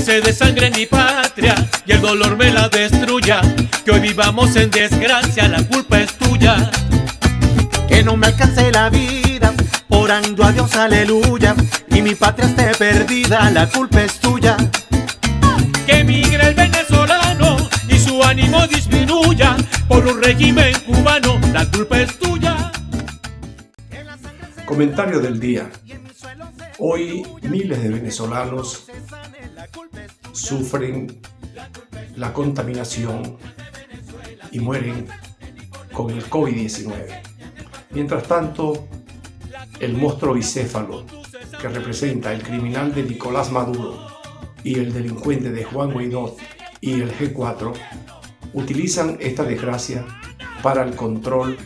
se desangre mi patria y el dolor me la destruya. Que hoy vivamos en desgracia, la culpa es tuya. Que no me alcance la vida, orando a Dios, aleluya, y mi patria esté perdida, la culpa es tuya. Que emigre el venezolano y su ánimo disminuya por un régimen cubano, la culpa es tuya. Comentario del día. Hoy miles de venezolanos sufren la contaminación y mueren con el COVID-19. Mientras tanto, el monstruo bicéfalo que representa el criminal de Nicolás Maduro y el delincuente de Juan Guaidó y el G4 utilizan esta desgracia para el control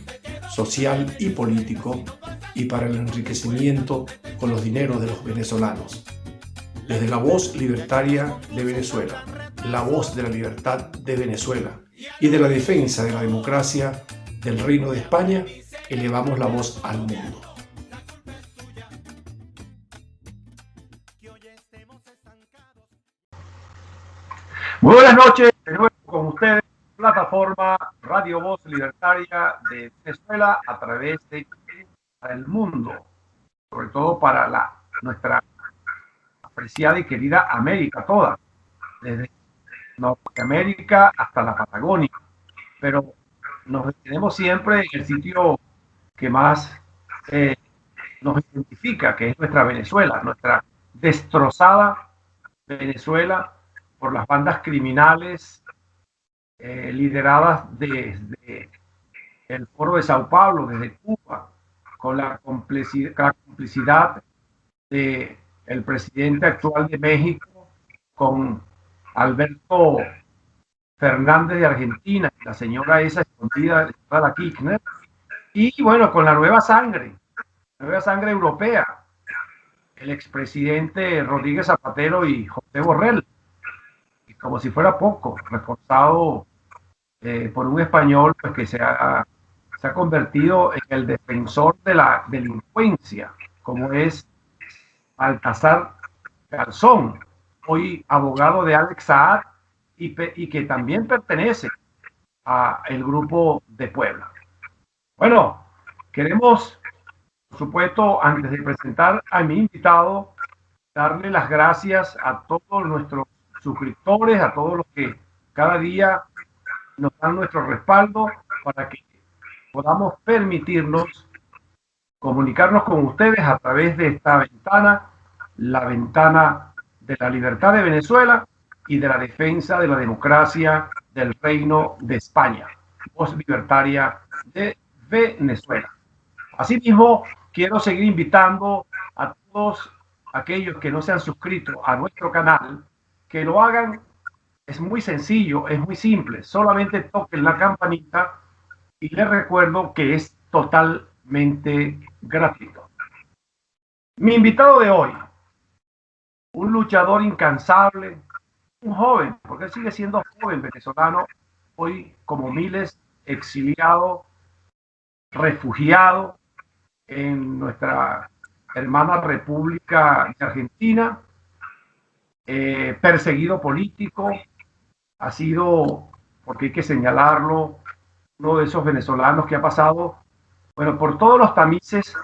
social y político y para el enriquecimiento con los dineros de los venezolanos. Desde la voz libertaria de Venezuela, la voz de la libertad de Venezuela y de la defensa de la democracia del Reino de España, elevamos la voz al mundo. Muy buenas noches, de nuevo con ustedes, plataforma Radio Voz Libertaria de Venezuela a través de el mundo, sobre todo para nuestra apreciada y querida América toda, desde Norteamérica hasta la Patagonia, pero nos detenemos siempre en el sitio que más nos identifica, que es nuestra Venezuela, nuestra destrozada Venezuela por las bandas criminales lideradas desde el Foro de Sao Paulo, desde Cuba, con la complicidad del presidente actual de México, con Alberto Fernández de Argentina, la señora esa escondida, la Kirchner, y bueno, con la nueva sangre europea, el expresidente Rodríguez Zapatero y José Borrell, y como si fuera poco, reforzado por un español pues, que se ha convertido en el defensor de la delincuencia, como es Baltasar Garzón, hoy abogado de Alex Saad y que también pertenece al grupo de Puebla. Bueno, queremos, por supuesto, antes de presentar a mi invitado, darle las gracias a todos nuestros suscriptores, a todos los que cada día nos dan nuestro respaldo para que podamos permitirnos comunicarnos con ustedes a través de esta ventana, la ventana de la libertad de Venezuela y de la defensa de la democracia del Reino de España, voz libertaria de Venezuela. Asimismo, quiero seguir invitando a todos aquellos que no se han suscrito a nuestro canal, que lo hagan. Es muy sencillo, es muy simple, solamente toquen la campanita y les recuerdo que es totalmente gratuito. Mi invitado de hoy, un luchador incansable, un joven, porque él sigue siendo joven venezolano, hoy como miles exiliado, refugiado en nuestra hermana República de Argentina, perseguido político, ha sido, porque hay que señalarlo, uno de esos venezolanos que ha pasado, bueno, por todos los tamices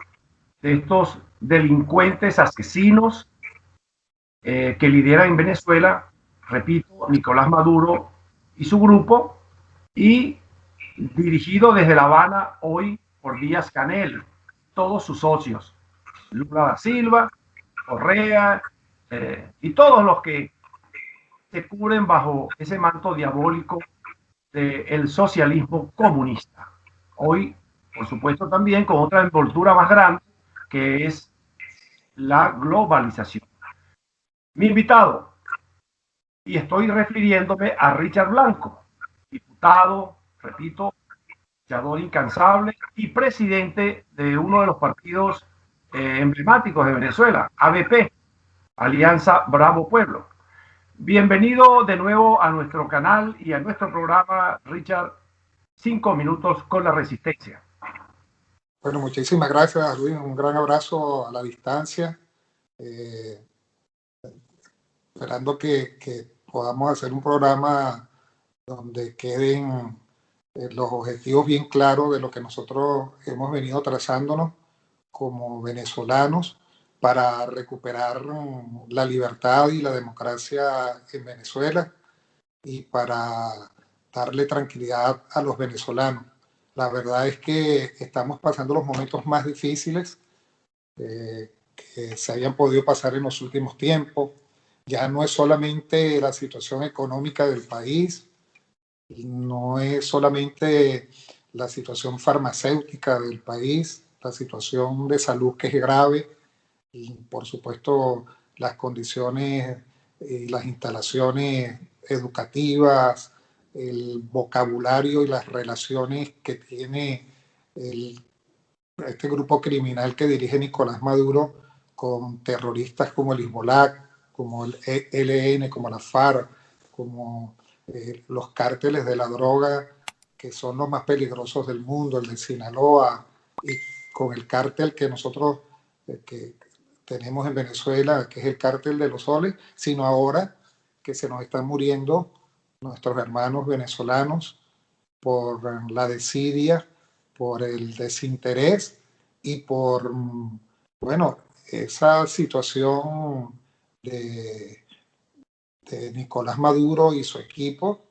de estos delincuentes asesinos que lideran en Venezuela, repito, Nicolás Maduro y su grupo, y dirigido desde La Habana hoy por Díaz-Canel, todos sus socios, Lula da Silva, Correa, y todos los que se cubren bajo ese manto diabólico del socialismo comunista. Hoy, por supuesto, también con otra envoltura más grande, que es la globalización. Mi invitado, y estoy refiriéndome a Richard Blanco, diputado, repito, luchador incansable y presidente de uno de los partidos emblemáticos de Venezuela, ABP, Alianza Bravo Pueblo. Bienvenido de nuevo a nuestro canal y a nuestro programa, Richard, 5 minutos con la resistencia. Bueno, muchísimas gracias, Luis. Un gran abrazo a la distancia. esperando que podamos hacer un programa donde queden los objetivos bien claros de lo que nosotros hemos venido trazándonos como venezolanos para recuperar la libertad y la democracia en Venezuela y para darle tranquilidad a los venezolanos. La verdad es que estamos pasando los momentos más difíciles que se hayan podido pasar en los últimos tiempos. Ya no es solamente la situación económica del país, no es solamente la situación farmacéutica del país, la situación de salud que es grave y por supuesto las condiciones y las instalaciones educativas, el vocabulario y las relaciones que tiene este grupo criminal que dirige Nicolás Maduro con terroristas como el Hezbollah, como el ELN, como la FARC, como los cárteles de la droga, que son los más peligrosos del mundo, el de Sinaloa, y con el cártel que nosotros que tenemos en Venezuela, que es el cártel de los soles, sino ahora que se nos están muriendo nuestros hermanos venezolanos por la desidia, por el desinterés y por, bueno, esa situación de Nicolás Maduro y su equipo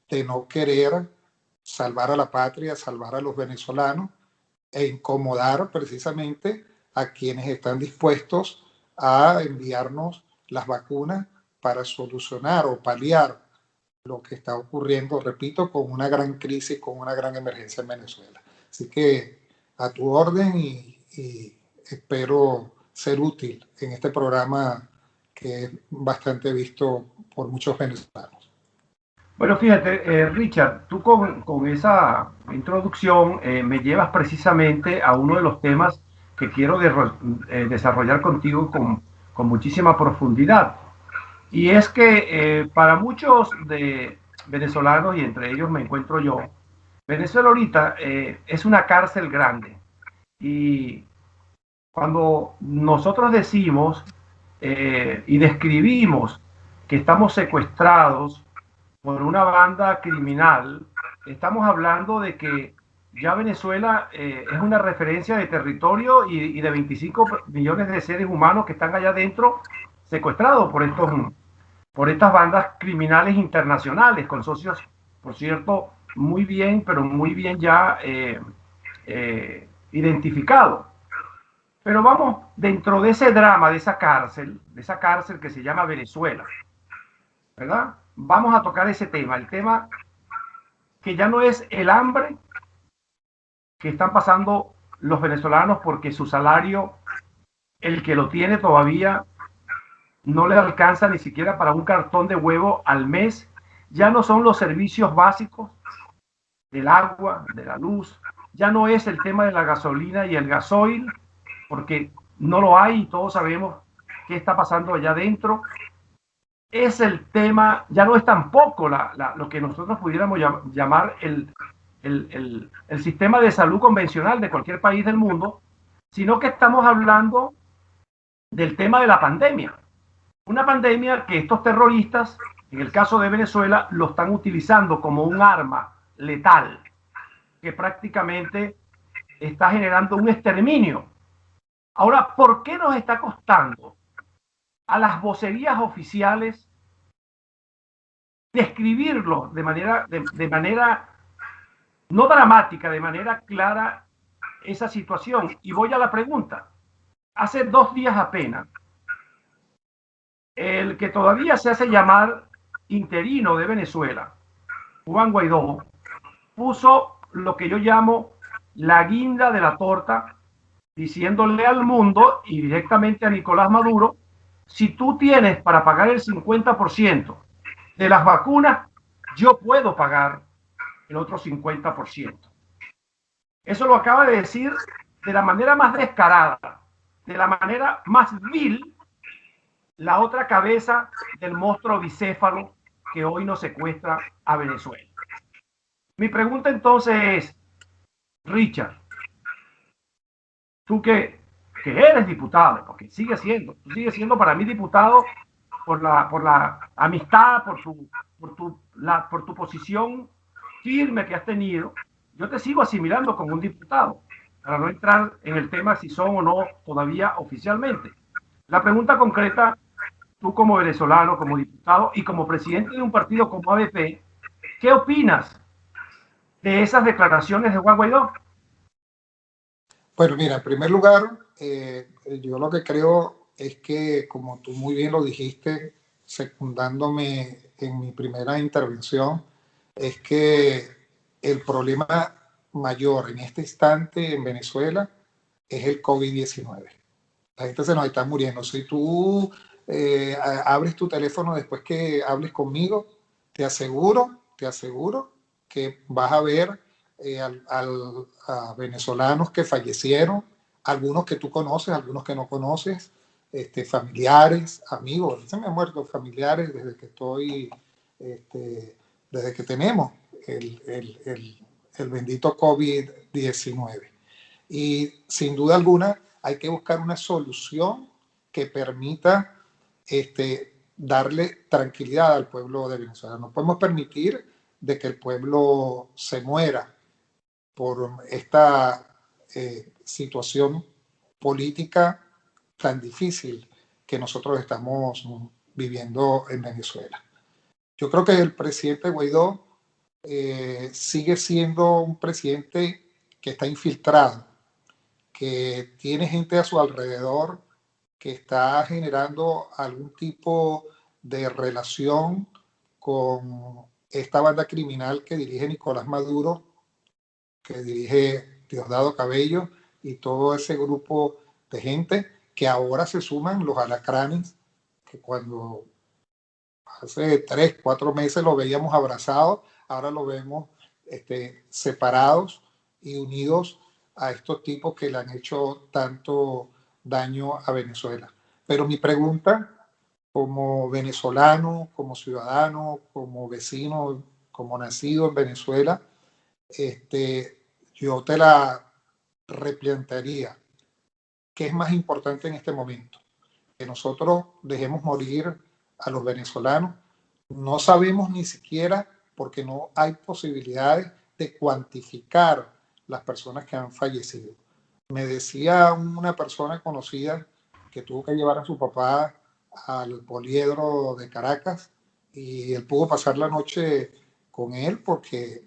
de no querer salvar a la patria, salvar a los venezolanos e incomodar precisamente a quienes están dispuestos a enviarnos las vacunas para solucionar o paliar lo que está ocurriendo, repito, con una gran crisis, con una gran emergencia en Venezuela. Así que a tu orden y espero ser útil en este programa que es bastante visto por muchos venezolanos. Bueno, fíjate, Richard, tú con esa introducción me llevas precisamente a uno de los temas que quiero desarrollar contigo con muchísima profundidad. Y es que para muchos de venezolanos, y entre ellos me encuentro yo, Venezuela ahorita es una cárcel grande. Y cuando nosotros decimos y describimos que estamos secuestrados por una banda criminal, estamos hablando de que ya Venezuela es una referencia de territorio y de 25 millones de seres humanos que están allá adentro secuestrados por estas bandas criminales internacionales, con socios, por cierto, muy bien, pero muy bien ya identificados. Pero vamos, dentro de ese drama, de esa cárcel que se llama Venezuela, ¿verdad? Vamos a tocar ese tema, el tema que ya no es el hambre que están pasando los venezolanos porque su salario, el que lo tiene todavía, no le alcanza ni siquiera para un cartón de huevo al mes. Ya no son los servicios básicos del agua, de la luz, ya no es el tema de la gasolina y el gasoil, porque no lo hay y todos sabemos qué está pasando allá adentro. Es el tema, ya no es tampoco lo que nosotros pudiéramos llamar el sistema de salud convencional de cualquier país del mundo, sino que estamos hablando del tema de la pandemia. Una pandemia que estos terroristas, en el caso de Venezuela, lo están utilizando como un arma letal, que prácticamente está generando un exterminio. Ahora, ¿por qué nos está costando a las vocerías oficiales describirlo de manera no dramática, de manera clara esa situación? Y voy a la pregunta. Hace 2 días apenas, el que todavía se hace llamar interino de Venezuela, Juan Guaidó, puso lo que yo llamo la guinda de la torta, diciéndole al mundo y directamente a Nicolás Maduro: si tú tienes para pagar el 50% de las vacunas, yo puedo pagar el otro 50%. Eso lo acaba de decir de la manera más descarada, de la manera más vil, la otra cabeza del monstruo bicéfalo que hoy nos secuestra a Venezuela. Mi pregunta entonces es, Richard, tú que eres diputado, porque tú sigues siendo para mí diputado por la amistad, por tu posición firme que has tenido. Yo te sigo asimilando como un diputado, para no entrar en el tema si son o no todavía oficialmente. La pregunta concreta, tú como venezolano, como diputado y como presidente de un partido como ABP, ¿qué opinas de esas declaraciones de Juan Guaidó? Bueno, mira, en primer lugar, yo lo que creo es que, como tú muy bien lo dijiste, secundándome en mi primera intervención, es que el problema mayor en este instante en Venezuela es el COVID-19. La gente se nos está muriendo. Si tú abres tu teléfono después que hables conmigo, te aseguro que vas a ver a venezolanos que fallecieron, algunos que tú conoces, algunos que no conoces, familiares, amigos. Se me han muerto familiares desde que estoy, desde que tenemos el bendito COVID-19. Y sin duda alguna hay que buscar una solución que permita darle tranquilidad al pueblo de Venezuela. No podemos permitir de que el pueblo se muera por esta situación política tan difícil que nosotros estamos viviendo en Venezuela. Yo creo que el presidente Guaidó sigue siendo un presidente que está infiltrado, que tiene gente a su alrededor que está generando algún tipo de relación con esta banda criminal que dirige Nicolás Maduro, que dirige Diosdado Cabello y todo ese grupo de gente que ahora se suman los alacranes, que cuando hace 3, 4 meses lo veíamos abrazados, ahora lo vemos separados y unidos a estos tipos que le han hecho tanto daño a Venezuela. Pero mi pregunta, como venezolano, como ciudadano, como vecino, como nacido en Venezuela, yo te la replantearía. ¿Qué es más importante en este momento? Que nosotros dejemos morir a los venezolanos. No sabemos ni siquiera, porque no hay posibilidades de cuantificar las personas que han fallecido. Me decía una persona conocida que tuvo que llevar a su papá al poliedro de Caracas y él pudo pasar la noche con él porque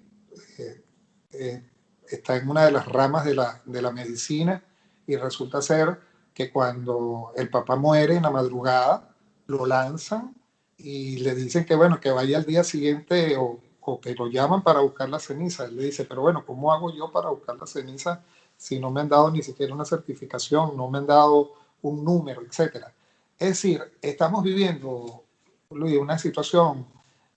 está en una de las ramas de la medicina y resulta ser que cuando el papá muere en la madrugada lo lanzan y le dicen que bueno, que vaya al día siguiente o que lo llaman para buscar la ceniza. Él le dice, pero bueno, ¿cómo hago yo para buscar la ceniza si no me han dado ni siquiera una certificación, no me han dado un número, etcétera? Es decir, estamos viviendo, Luis, una situación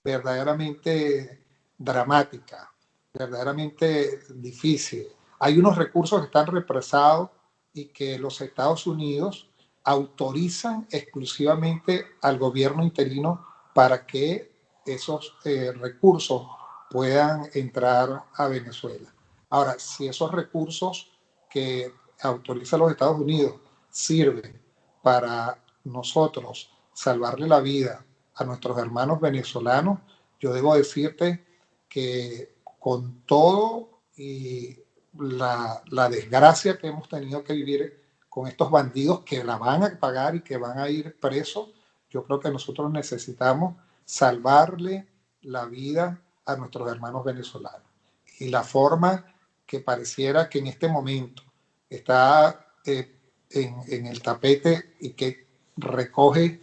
verdaderamente dramática, verdaderamente difícil. Hay unos recursos que están represados y que los Estados Unidos autorizan exclusivamente al gobierno interino para que esos recursos puedan entrar a Venezuela. Ahora, si esos recursos que autoriza los Estados Unidos sirven para nosotros salvarle la vida a nuestros hermanos venezolanos, yo debo decirte que con todo y la desgracia que hemos tenido que vivir con estos bandidos que la van a pagar y que van a ir presos, yo creo que nosotros necesitamos salvarle la vida a nuestros hermanos venezolanos. Y la forma que pareciera que en este momento está en el tapete y que recoge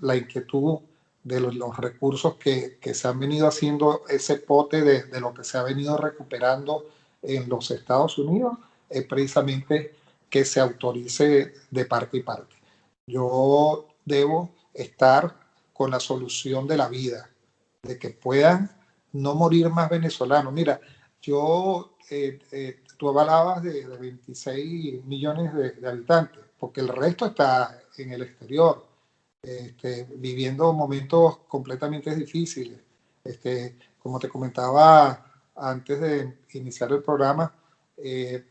la inquietud de los recursos que se han venido haciendo, ese pote de lo que se ha venido recuperando en los Estados Unidos, es precisamente que se autorice de parte y parte. Yo debo estar con la solución de la vida, de que puedan no morir más venezolanos. Mira, tú hablabas de 26 millones de habitantes, porque el resto está en el exterior, viviendo momentos completamente difíciles. Como te comentaba antes de iniciar el programa,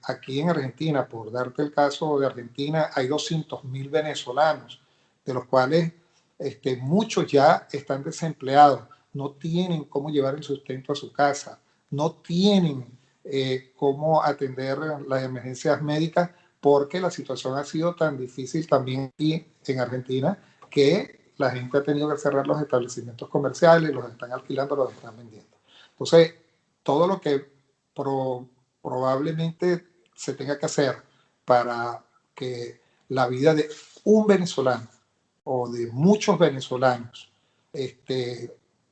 aquí en Argentina, por darte el caso de Argentina, hay 200.000 venezolanos, de los cuales muchos ya están desempleados, no tienen cómo llevar el sustento a su casa, no tienen cómo atender las emergencias médicas, porque la situación ha sido tan difícil también aquí en Argentina que la gente ha tenido que cerrar los establecimientos comerciales, los están alquilando, los están vendiendo. Entonces, todo lo que probablemente se tenga que hacer para que la vida de un venezolano o de muchos venezolanos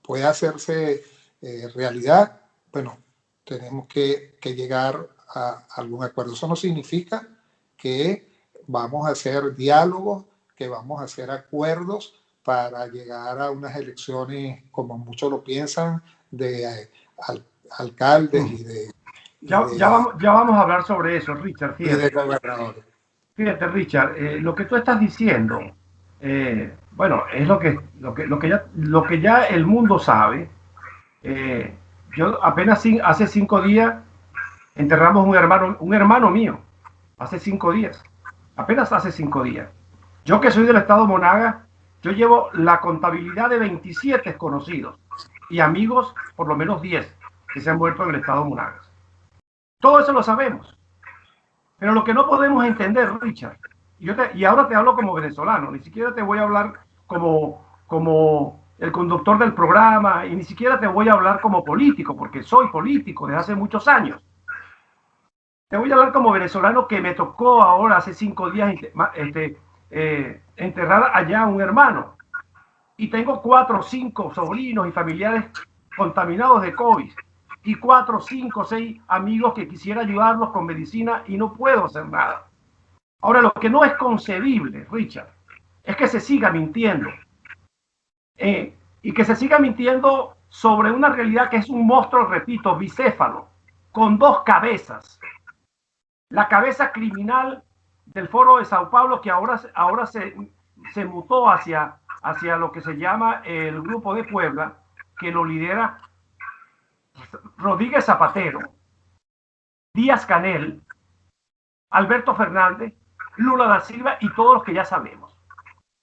pueda hacerse realidad, bueno, tenemos que llegar a algún acuerdo. Eso no significa que vamos a hacer diálogos, que vamos a hacer acuerdos para llegar a unas elecciones, como muchos lo piensan, de alcaldes y de... Ya vamos a hablar sobre eso, Richard. Y de gobernadores. Fíjate, Richard, lo que tú estás diciendo, bueno, es lo que ya el mundo sabe. Yo apenas hace 5 días enterramos un hermano mío, hace 5 días, apenas hace 5 días. Yo que soy del estado Monagas, yo llevo la contabilidad de 27 conocidos y amigos, por lo menos 10, que se han muerto en el estado Monagas. Todo eso lo sabemos. Pero lo que no podemos entender, Richard, y ahora te hablo como venezolano, ni siquiera te voy a hablar como el conductor del programa, y ni siquiera te voy a hablar como político, porque soy político desde hace muchos años. Te voy a hablar como venezolano, que me tocó ahora hace 5 días enterrar allá a un hermano. Y tengo 4 o 5 sobrinos y familiares contaminados de COVID. Y 4, 5, 6 amigos que quisiera ayudarlos con medicina y no puedo hacer nada. Ahora, lo que no es concebible, Richard, es que se siga mintiendo. Y que se siga mintiendo sobre una realidad que es un monstruo, repito, bicéfalo, con 2 cabezas. La cabeza criminal del Foro de Sao Paulo, que ahora se mutó hacia lo que se llama el Grupo de Puebla, que lo lidera Rodríguez Zapatero, Díaz Canel, Alberto Fernández, Lula da Silva y todos los que ya sabemos.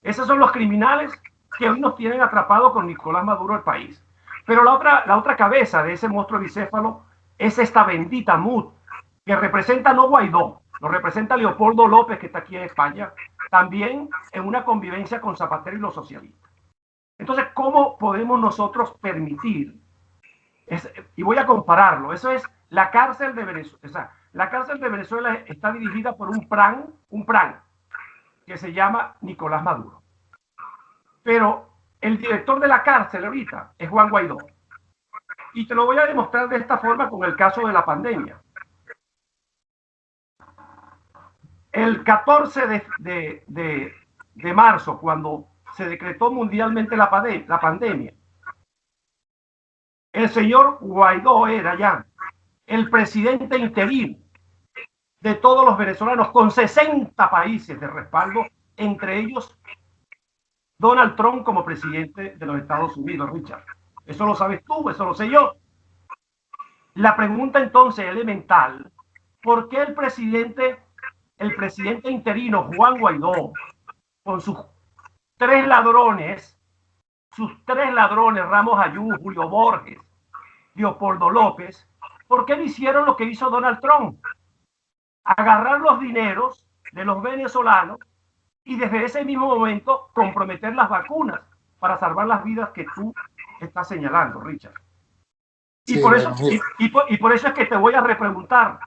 Esos son los criminales que hoy nos tienen atrapados con Nicolás Maduro el país. Pero la otra cabeza de ese monstruo bicéfalo es esta bendita MUD, que representa no Guaidó, lo representa Leopoldo López, que está aquí en España, también en una convivencia con Zapatero y los socialistas. Entonces, ¿cómo podemos nosotros permitir? Y voy a compararlo. Eso es la cárcel de Venezuela. O sea, la cárcel de Venezuela está dirigida por un PRAN que se llama Nicolás Maduro. Pero el director de la cárcel ahorita es Juan Guaidó. Y te lo voy a demostrar de esta forma con el caso de la pandemia. El 14 de marzo, cuando se decretó mundialmente la pandemia, el señor Guaidó era ya el presidente interino de todos los venezolanos, con 60 países de respaldo, entre ellos Donald Trump como presidente de los Estados Unidos, Richard. Eso lo sabes tú, eso lo sé yo. La pregunta entonces elemental, ¿por qué el presidente interino, Juan Guaidó, con sus 3 ladrones, Ramos Ayú, Julio Borges, Leopoldo López, ¿por qué no hicieron lo que hizo Donald Trump? Agarrar los dineros de los venezolanos y desde ese mismo momento comprometer las vacunas para salvar las vidas que tú estás señalando, Richard. Y, sí, por eso, y por eso es que te voy a repreguntar.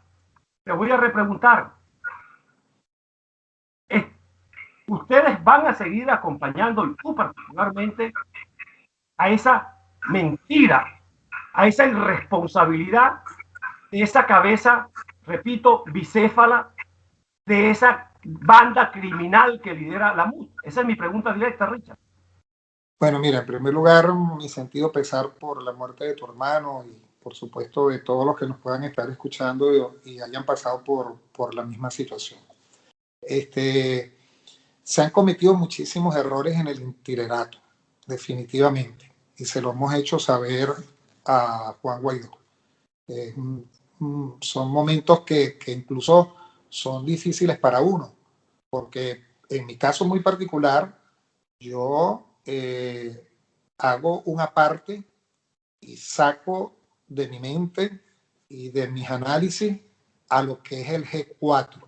Ustedes van a seguir acompañando, y tú particularmente, a esa mentira, a esa irresponsabilidad de esa cabeza, repito, bicéfala, de esa banda criminal que lidera la MUD. Esa es mi pregunta directa, Richard. Bueno, mira, en primer lugar, mi sentido pesar por la muerte de tu hermano y, por supuesto, de todos los que nos puedan estar escuchando y hayan pasado por la misma situación. Se han cometido muchísimos errores en el itinerato, definitivamente, y se lo hemos hecho saber a Juan Guaidó. Son momentos que incluso son difíciles para uno, porque en mi caso muy particular, yo hago una parte y saco de mi mente y de mis análisis a lo que es el G4,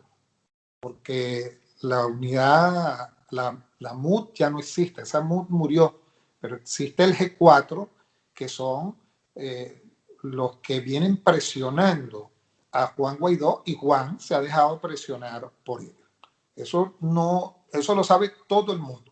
porque la unidad, la MUD ya no existe, esa MUD murió, pero existe el G4, que son los que vienen presionando a Juan Guaidó, y Juan se ha dejado presionar por ellos. Eso lo sabe todo el mundo.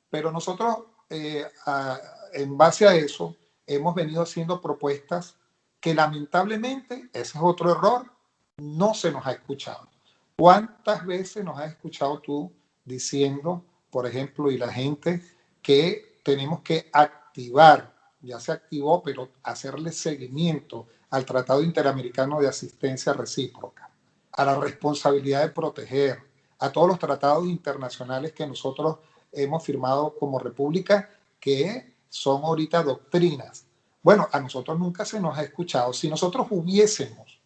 Pero nosotros, en base a eso, hemos venido haciendo propuestas que lamentablemente, ese es otro error, no se nos ha escuchado. ¿Cuántas veces nos has escuchado tú diciendo, por ejemplo, y la gente, que tenemos que activar, ya se activó, pero hacerle seguimiento al Tratado Interamericano de Asistencia Recíproca, a la responsabilidad de proteger, a todos los tratados internacionales que nosotros hemos firmado como república, que son ahorita doctrinas? Bueno, a nosotros nunca se nos ha escuchado. Si nosotros hubiésemos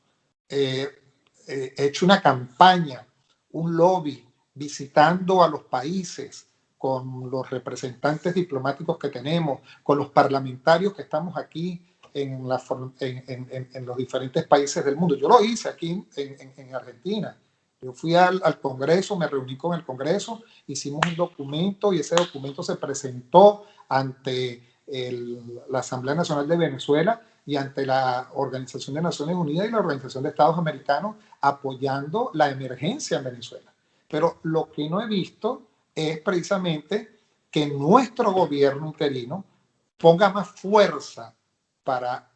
hecho una campaña, un lobby, visitando a los países, con los representantes diplomáticos que tenemos, con los parlamentarios que estamos aquí en los diferentes países del mundo. Yo lo hice aquí en Argentina. Yo fui al Congreso, me reuní con el Congreso, hicimos un documento y ese documento se presentó ante la Asamblea Nacional de Venezuela y ante la Organización de Naciones Unidas y la Organización de Estados Americanos, apoyando la emergencia en Venezuela. Pero lo que no he visto es precisamente que nuestro gobierno interino ponga más fuerza para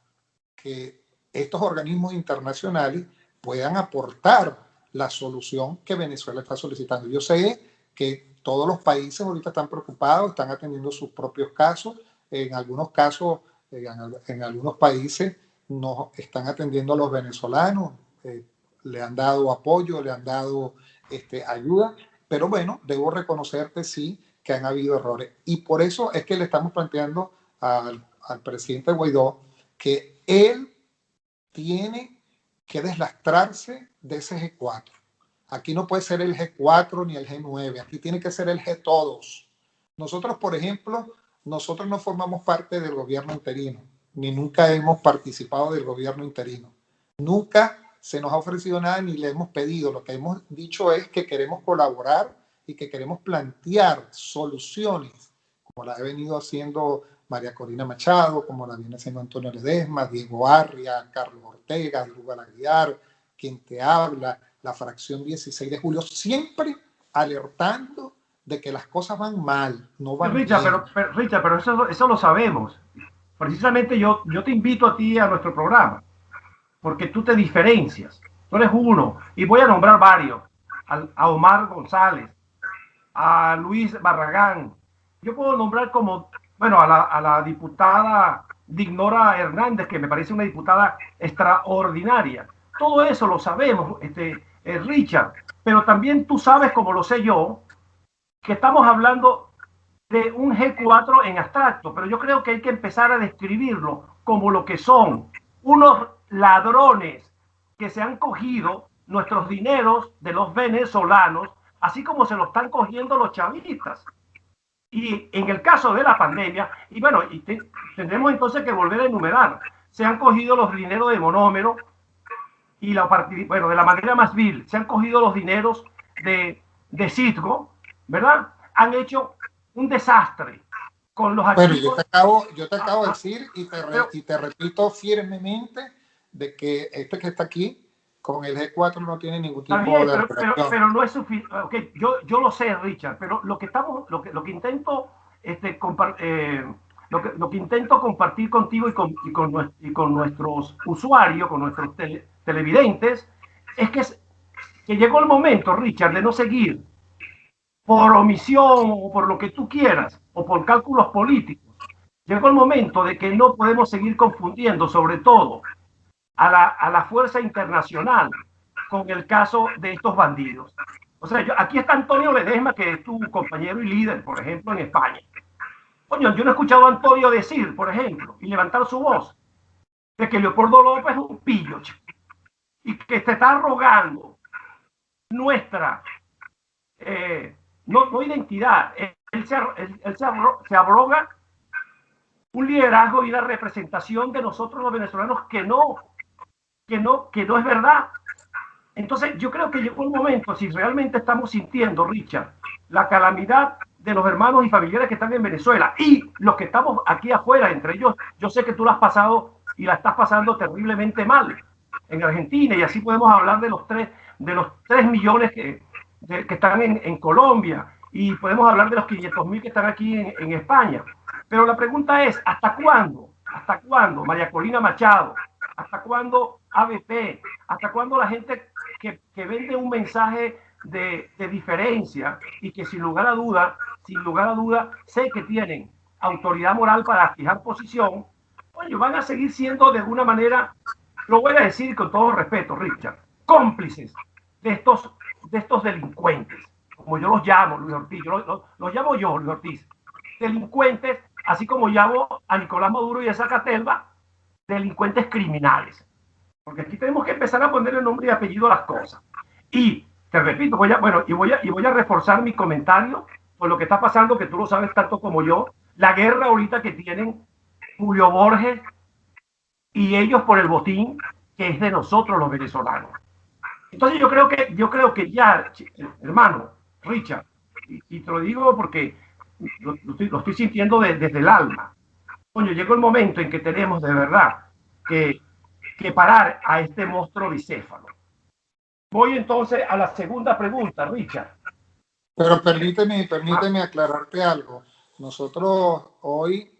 que estos organismos internacionales puedan aportar la solución que Venezuela está solicitando. Yo sé que todos los países ahorita están preocupados, están atendiendo sus propios casos. En algunos casos, en algunos países nos están atendiendo a los venezolanos, le han dado apoyo, le han dado ayuda, pero bueno, debo reconocerte sí que han habido errores. Y por eso es que le estamos planteando al presidente Guaidó que él tiene que deslastrarse de ese G4. Aquí no puede ser el G4 ni el G9, aquí tiene que ser el G todos. Nosotros, por ejemplo, nosotros no formamos parte del gobierno interino, ni nunca hemos participado del gobierno interino. Nunca se nos ha ofrecido nada ni le hemos pedido. Lo que hemos dicho es que queremos colaborar y que queremos plantear soluciones, como la ha venido haciendo María Corina Machado, como la viene haciendo Antonio Ledesma, Diego Arria, Carlos Ortega, Lugar Aguiar, quien te habla, la fracción 16 de julio, siempre alertando de que las cosas van mal, no van bien. Richard, pero eso lo sabemos. Precisamente yo te invito a ti a nuestro programa, porque tú te diferencias. Tú eres uno, y voy a nombrar varios. A Omar González, a Luis Barragán. Yo puedo nombrar a la diputada Dignora Hernández, que me parece una diputada extraordinaria. Todo eso lo sabemos, Richard, pero también tú sabes, como lo sé yo, que estamos hablando de un G4 en abstracto, pero yo creo que hay que empezar a describirlo como lo que son unos ladrones que se han cogido nuestros dineros de los venezolanos, así como se lo están cogiendo los chavistas. Y en el caso de la pandemia, tendremos entonces que volver a enumerar, se han cogido los dineros de Monómero y de la manera más vil, se han cogido los dineros de Citgo, ¿verdad? Han hecho un desastre con los activos. Bueno, yo te acabo de decir y te repito firmemente de que que está aquí con el G4 no tiene ningún tipo de pero no es suficiente. Okay, yo lo sé, Richard, pero lo que intento compartir contigo y con nuestros usuarios, con nuestros televidentes, es que llegó el momento, Richard, de no seguir por omisión o por lo que tú quieras o por cálculos políticos. Llegó el momento de que no podemos seguir confundiendo, sobre todo a la fuerza internacional, con el caso de estos bandidos. O sea, aquí está Antonio Ledesma, que es tu compañero y líder, por ejemplo, en España. Coño, yo no he escuchado a Antonio decir, por ejemplo, y levantar su voz, de que Leopoldo López es un pillo, chico, y que te está rogando nuestra no identidad, se abroga un liderazgo y una representación de nosotros los venezolanos que no es verdad. Entonces yo creo que llegó el momento, si realmente estamos sintiendo, Richard, la calamidad de los hermanos y familiares que están en Venezuela y los que estamos aquí afuera, entre ellos, yo sé que tú la has pasado y la estás pasando terriblemente mal en Argentina, y así podemos hablar de los 3 millones que están en Colombia, y podemos hablar de los 500.000 que están aquí en España. Pero la pregunta es, ¿hasta cuándo? ¿Hasta cuándo María Corina Machado? ¿Hasta cuándo ABP? ¿Hasta cuándo la gente que vende un mensaje de diferencia y que sin lugar a duda, sé que tienen autoridad moral para fijar posición, oye, van a seguir siendo de alguna manera, lo voy a decir con todo respeto, Richard, cómplices de estos delincuentes, como yo los llamo, Luis Ortiz, los llamo yo, Luis Ortiz, delincuentes, así como llamo a Nicolás Maduro y a Zacatelba, delincuentes criminales. Porque aquí tenemos que empezar a ponerle nombre y apellido a las cosas. Y te repito, voy a reforzar mi comentario por lo que está pasando, que tú lo sabes tanto como yo, la guerra ahorita que tienen Julio Borges y ellos por el botín que es de nosotros los venezolanos. Entonces yo creo que ya, hermano, Richard, y te lo digo porque lo estoy sintiendo desde el alma. Coño, llegó el momento en que tenemos de verdad que parar a este monstruo bicéfalo. Voy entonces a la segunda pregunta, Richard. Pero permíteme aclararte algo. Nosotros hoy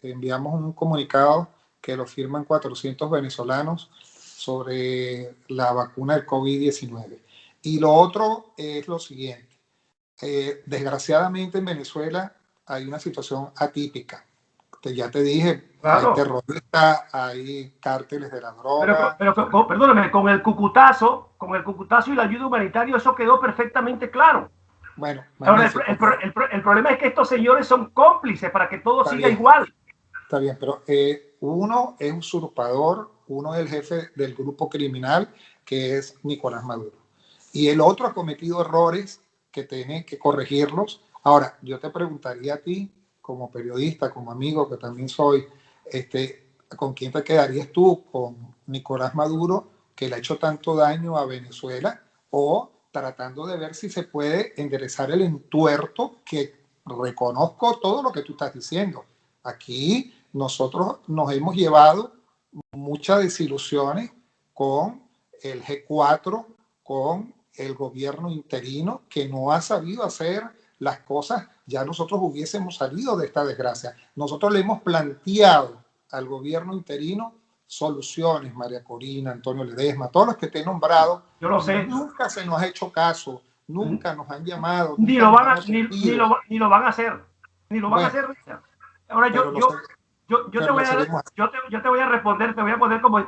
enviamos un comunicado que lo firman 400 venezolanos sobre la vacuna del COVID-19. Y lo otro es lo siguiente. Desgraciadamente en Venezuela hay una situación atípica. Ya te dije, claro, hay terroristas, hay cárteles de la droga. Pero perdóname, con el cucutazo y la ayuda humanitaria, eso quedó perfectamente claro. Bueno, ahora el problema es que estos señores son cómplices para que todo siga igual. Está bien, pero uno es usurpador, uno es el jefe del grupo criminal, que es Nicolás Maduro. Y el otro ha cometido errores que tiene que corregirlos. Ahora, yo te preguntaría a ti, como periodista, como amigo que también soy, ¿con quién te quedarías tú? ¿Con Nicolás Maduro, que le ha hecho tanto daño a Venezuela, o tratando de ver si se puede enderezar el entuerto, que reconozco todo lo que tú estás diciendo? Aquí nosotros nos hemos llevado muchas desilusiones con el G4, con el gobierno interino, que no ha sabido hacer las cosas. Ya nosotros hubiésemos salido de esta desgracia. Nosotros le hemos planteado al gobierno interino soluciones, María Corina, Antonio Ledesma, todos los que te he nombrado. Yo lo sé. Nunca se nos ha hecho caso, nunca nos han llamado. Ni lo van a hacer. Ni lo van a hacer. Ahora yo te voy a responder, te voy a poner como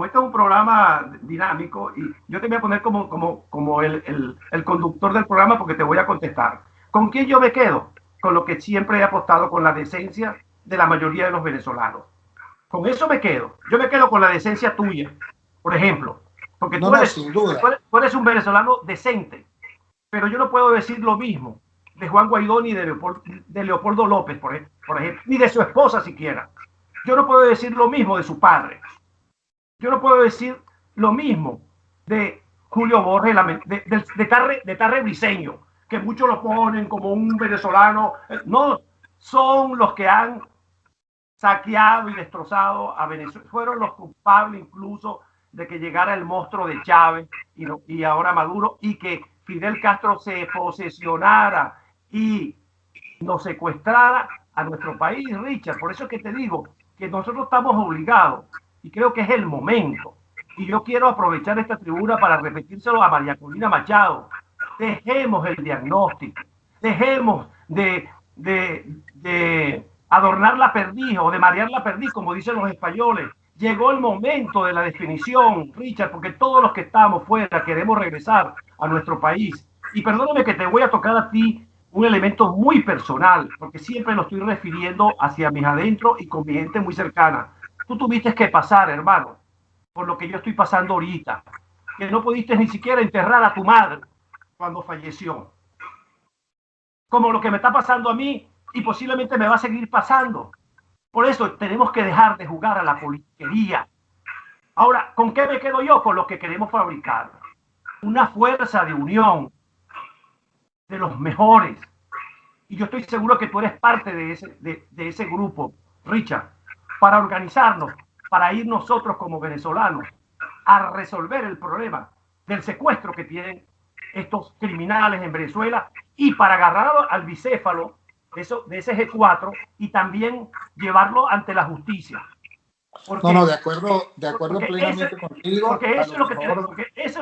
este es un programa dinámico, y yo te voy a poner como el conductor del programa, porque te voy a contestar. ¿Con quién yo me quedo? Con lo que siempre he apostado, con la decencia de la mayoría de los venezolanos. Con eso me quedo. Yo me quedo con la decencia tuya, por ejemplo. Porque tú eres un venezolano decente. Pero yo no puedo decir lo mismo de Juan Guaidó ni de Leopoldo López, por ejemplo, ni de su esposa siquiera. Yo no puedo decir lo mismo de su padre. Yo no puedo decir lo mismo de Julio Borges, de Tarre Briceño, que muchos lo ponen como un venezolano. No, son los que han saqueado y destrozado a Venezuela. Fueron los culpables incluso de que llegara el monstruo de Chávez y ahora Maduro, y que Fidel Castro se posesionara y nos secuestrara a nuestro país, Richard. Por eso es que te digo que nosotros estamos obligados, y creo que es el momento, y yo quiero aprovechar esta tribuna para repetírselo a María Corina Machado: dejemos el diagnóstico, dejemos de adornar la perdiz o de marear la perdiz, como dicen los españoles. Llegó el momento de la definición, Richard, porque todos los que estamos fuera queremos regresar a nuestro país. Y perdóname que te voy a tocar a ti un elemento muy personal, porque siempre lo estoy refiriendo hacia mis adentros y con mi gente muy cercana. Tú tuviste que pasar, hermano, por lo que yo estoy pasando ahorita, que no pudiste ni siquiera enterrar a tu madre cuando falleció. como lo que me está pasando a mí y posiblemente me va a seguir pasando. Por eso tenemos que dejar de jugar a la politiquería. Ahora, ¿con qué me quedo yo? Con lo que queremos fabricar. Una fuerza de unión de los mejores. Y yo estoy seguro que tú eres parte de ese grupo, Richard, para organizarnos, para ir nosotros como venezolanos a resolver el problema del secuestro que tienen estos criminales en Venezuela y para agarrar al bicéfalo de ese G4 y también llevarlo ante la justicia. Porque, no, de acuerdo plenamente contigo. Porque eso es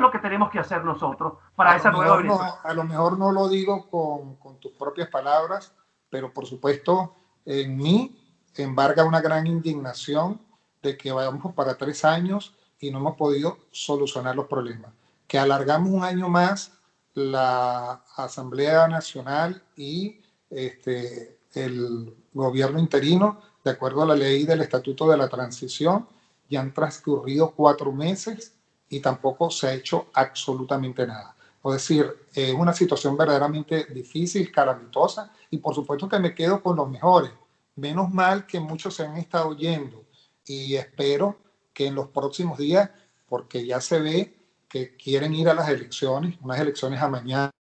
lo que tenemos que hacer nosotros para esa nueva Venezuela. A lo mejor no lo digo con tus propias palabras, pero por supuesto en mí embarga una gran indignación de que vayamos para 3 años y no hemos podido solucionar los problemas. Que alargamos un año más la Asamblea Nacional y el gobierno interino, de acuerdo a la ley del Estatuto de la Transición, ya han transcurrido 4 meses y tampoco se ha hecho absolutamente nada. Es decir, es una situación verdaderamente difícil, calamitosa, y por supuesto que me quedo con los mejores. Menos mal que muchos se han estado yendo y espero que en los próximos días, porque ya se ve que quieren ir a las elecciones, unas elecciones a mañana,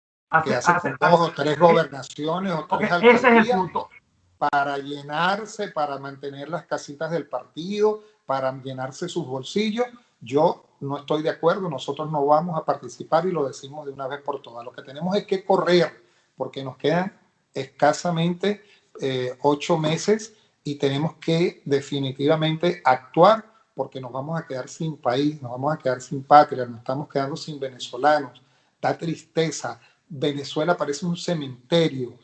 que hacen 2 o 3 gobernaciones o 3 alcaldías. Ese es el punto. Para llenarse, para mantener las casitas del partido, para llenarse sus bolsillos. Yo no estoy de acuerdo, nosotros no vamos a participar y lo decimos de una vez por todas. Lo que tenemos es que correr, porque nos quedan escasamente 8 meses y tenemos que definitivamente actuar, porque nos vamos a quedar sin país, nos vamos a quedar sin patria, nos estamos quedando sin venezolanos. Da tristeza. Venezuela parece un cementerio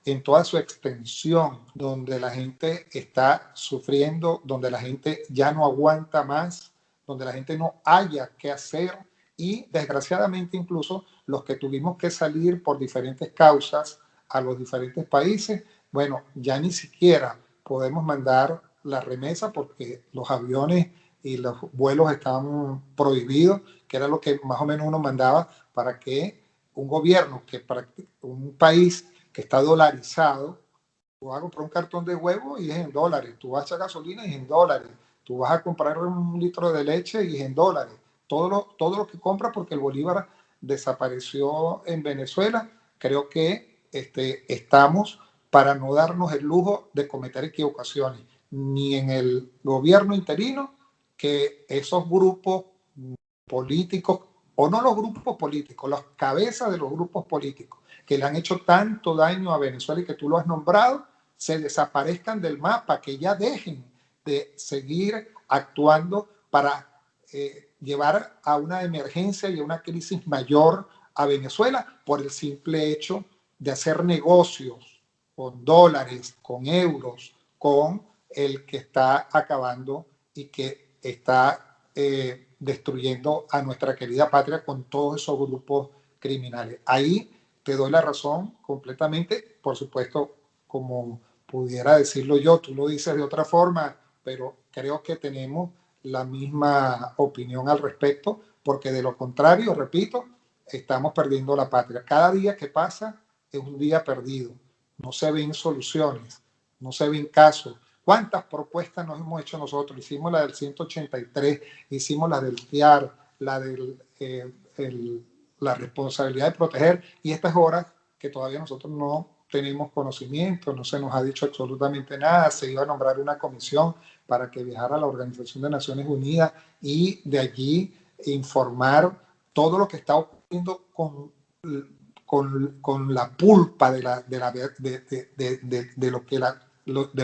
en toda su extensión, donde la gente está sufriendo, donde la gente ya no aguanta más, donde la gente no haya qué hacer y desgraciadamente incluso los que tuvimos que salir por diferentes causas a los diferentes países, bueno, ya ni siquiera podemos mandar la remesa porque los aviones y los vuelos están prohibidos, que era lo que más o menos uno mandaba para que un gobierno, un país que está dolarizado, tú vas a comprar un cartón de huevo y es en dólares, tú vas a echar gasolina y es en dólares, tú vas a comprar un litro de leche y es en dólares, todo lo que compras porque el bolívar desapareció en Venezuela. Creo que estamos para no darnos el lujo de cometer equivocaciones, ni en el gobierno interino, que esos grupos políticos, o no los grupos políticos, las cabezas de los grupos políticos que le han hecho tanto daño a Venezuela y que tú lo has nombrado, se desaparezcan del mapa, que ya dejen de seguir actuando para llevar a una emergencia y a una crisis mayor a Venezuela por el simple hecho de hacer negocios con dólares, con euros, con el que está acabando y que está destruyendo a nuestra querida patria con todos esos grupos criminales. Ahí te doy la razón completamente, por supuesto, como pudiera decirlo yo, tú lo dices de otra forma, pero creo que tenemos la misma opinión al respecto, porque de lo contrario, repito, estamos perdiendo la patria. Cada día que pasa es un día perdido. No se ven soluciones, no se ven casos. ¿Cuántas propuestas nos hemos hecho nosotros? Hicimos la del 183, hicimos la del FIAR, la de la responsabilidad de proteger, y estas horas que todavía nosotros no tenemos conocimiento, no se nos ha dicho absolutamente nada. Se iba a nombrar una comisión para que viajara a la Organización de Naciones Unidas y de allí informar todo lo que está ocurriendo con la pulpa de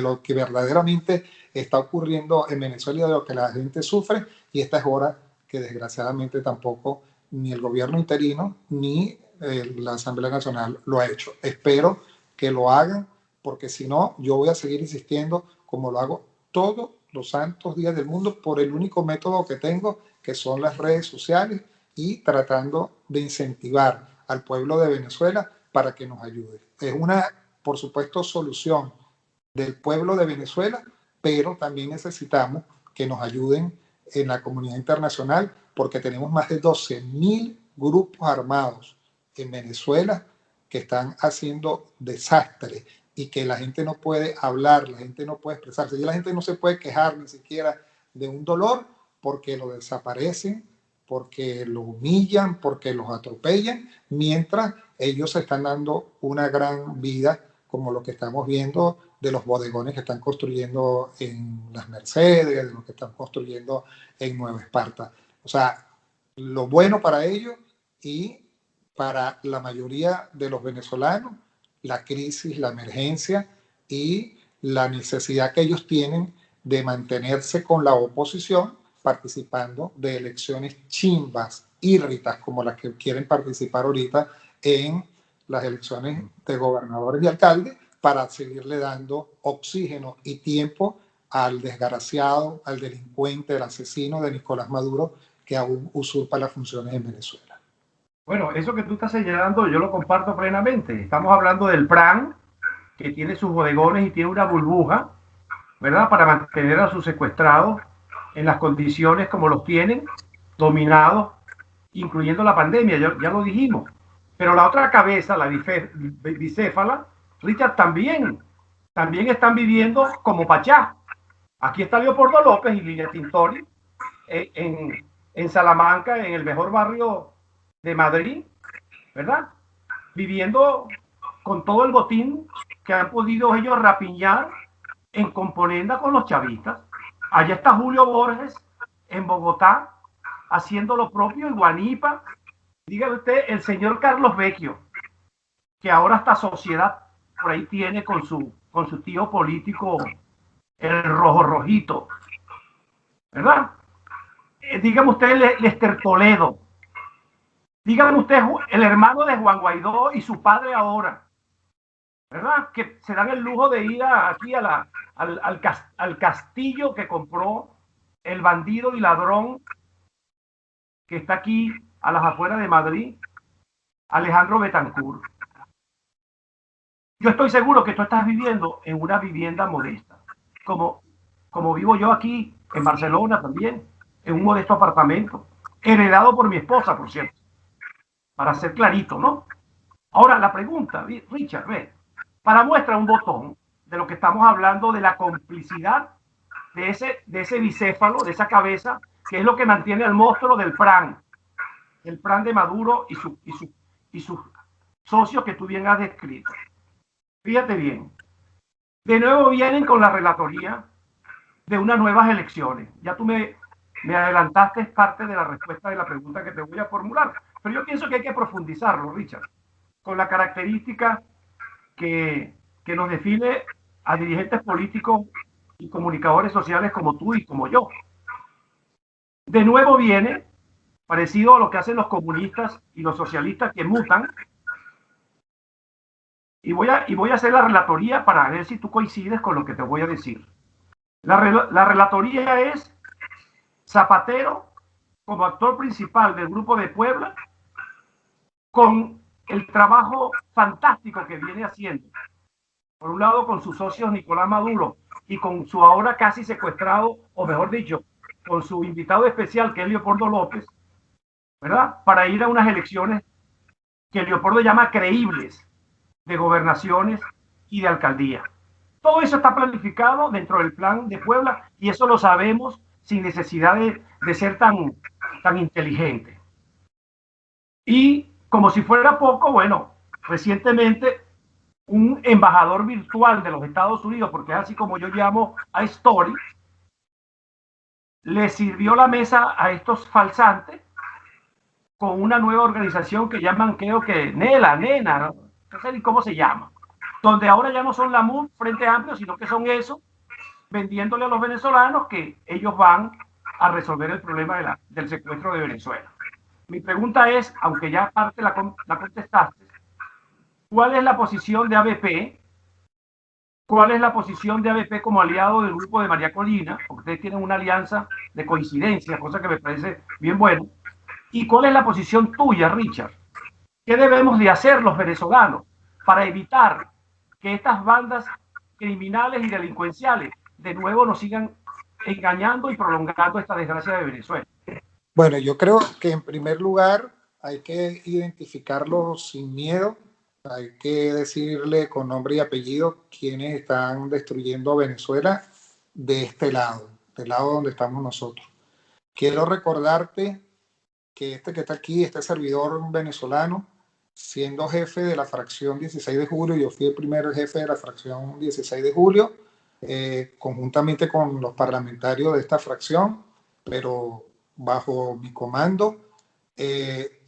lo que verdaderamente está ocurriendo en Venezuela y de lo que la gente sufre. Y esta es hora que desgraciadamente tampoco ni el gobierno interino ni la Asamblea Nacional lo ha hecho. Espero que lo hagan, porque si no, yo voy a seguir insistiendo como lo hago todos los santos días del mundo por el único método que tengo, que son las redes sociales, y tratando de incentivar al pueblo de Venezuela para que nos ayude. Es una, por supuesto, solución del pueblo de Venezuela, pero también necesitamos que nos ayuden en la comunidad internacional, porque tenemos más de 12.000 grupos armados en Venezuela que están haciendo desastre y que la gente no puede hablar, la gente no puede expresarse, y la gente no se puede quejar ni siquiera de un dolor porque lo desaparecen, porque lo humillan, porque los atropellan, mientras ellos se están dando una gran vida, como lo que estamos viendo de los bodegones que están construyendo en las Mercedes, de lo que están construyendo en Nueva Esparta. O sea, lo bueno para ellos y para la mayoría de los venezolanos, la crisis, la emergencia y la necesidad que ellos tienen de mantenerse con la oposición participando de elecciones chimbas, írritas, como las que quieren participar ahorita en las elecciones de gobernadores y alcaldes, para seguirle dando oxígeno y tiempo al desgraciado, al delincuente, al asesino de Nicolás Maduro, que aún usurpa las funciones en Venezuela. Bueno, eso que tú estás señalando yo lo comparto plenamente. Estamos hablando del PRAN, que tiene sus bodegones y tiene una burbuja, ¿verdad?, para mantener a sus secuestrados en las condiciones como los tienen, dominados, incluyendo la pandemia, ya lo dijimos. Pero la otra cabeza, la bicéfala, Richard, también están viviendo como Pachá. Aquí está Leopoldo López y Lilia Tintori en Salamanca, en el mejor barrio de Madrid, ¿verdad?, viviendo con todo el botín que han podido ellos rapiñar en componenda con los chavistas. Allá está Julio Borges en Bogotá haciendo lo propio en Guanipa. Dígame usted, el señor Carlos Vecchio, que ahora esta sociedad por ahí tiene con su tío político, el rojo rojito, ¿verdad? Dígame usted, Lester Toledo. Dígame usted, el hermano de Juan Guaidó y su padre ahora, ¿verdad?, que se dan el lujo de ir aquí al castillo que compró el bandido y ladrón que está aquí a las afueras de Madrid, Alejandro Betancourt. Yo estoy seguro que tú estás viviendo en una vivienda modesta, como vivo yo aquí en Barcelona también, en un modesto apartamento, heredado por mi esposa, por cierto, para ser clarito, ¿no? Ahora la pregunta, Richard, ve, para muestra un botón de lo que estamos hablando, de la complicidad de ese bicéfalo, de esa cabeza, que es lo que mantiene al monstruo del PRAN, el PRAN de Maduro y sus socios que tú bien has descrito. Fíjate bien, de nuevo vienen con la relatoría de unas nuevas elecciones. Ya tú me adelantaste parte de la respuesta de la pregunta que te voy a formular, pero yo pienso que hay que profundizarlo, Richard, con la característica que nos define a dirigentes políticos y comunicadores sociales como tú y como yo. De nuevo viene, parecido a lo que hacen los comunistas y los socialistas, que mutan, y voy a hacer la relatoría para ver si tú coincides con lo que te voy a decir. La relatoría es Zapatero como actor principal del Grupo de Puebla, con el trabajo fantástico que viene haciendo, por un lado con sus socios Nicolás Maduro y con su ahora casi secuestrado, o mejor dicho, con su invitado especial, que es Leopoldo López, ¿verdad?, para ir a unas elecciones que Leopoldo llama creíbles, de gobernaciones y de alcaldía. Todo eso está planificado dentro del plan de Puebla, y eso lo sabemos sin necesidad de ser tan inteligente. Y como si fuera poco, bueno, recientemente un embajador virtual de los Estados Unidos, porque es así como yo llamo a Story, le sirvió la mesa a estos falsantes con una nueva organización que llaman, creo que Nena, no sé ni cómo se llama, donde ahora ya no son la MUD, Frente Amplio, sino que son eso, vendiéndole a los venezolanos que ellos van a resolver el problema del secuestro de Venezuela. Mi pregunta es, aunque ya parte la contestaste, ¿cuál es la posición de ABP? ¿Cuál es la posición de ABP como aliado del grupo de María Corina? Porque ustedes tienen una alianza de coincidencia, cosa que me parece bien bueno. ¿Y cuál es la posición tuya, Richard? ¿Qué debemos de hacer los venezolanos para evitar que estas bandas criminales y delincuenciales de nuevo nos sigan engañando y prolongando esta desgracia de Venezuela? Bueno, yo creo que en primer lugar hay que identificarlo sin miedo Hay que decirle con nombre y apellido quiénes están destruyendo Venezuela de este lado, del lado donde estamos nosotros. Quiero recordarte que este que está aquí, este servidor venezolano, siendo jefe de la fracción 16 de julio, yo fui el primer jefe de la fracción 16 de julio, conjuntamente con los parlamentarios de esta fracción, pero bajo mi comando,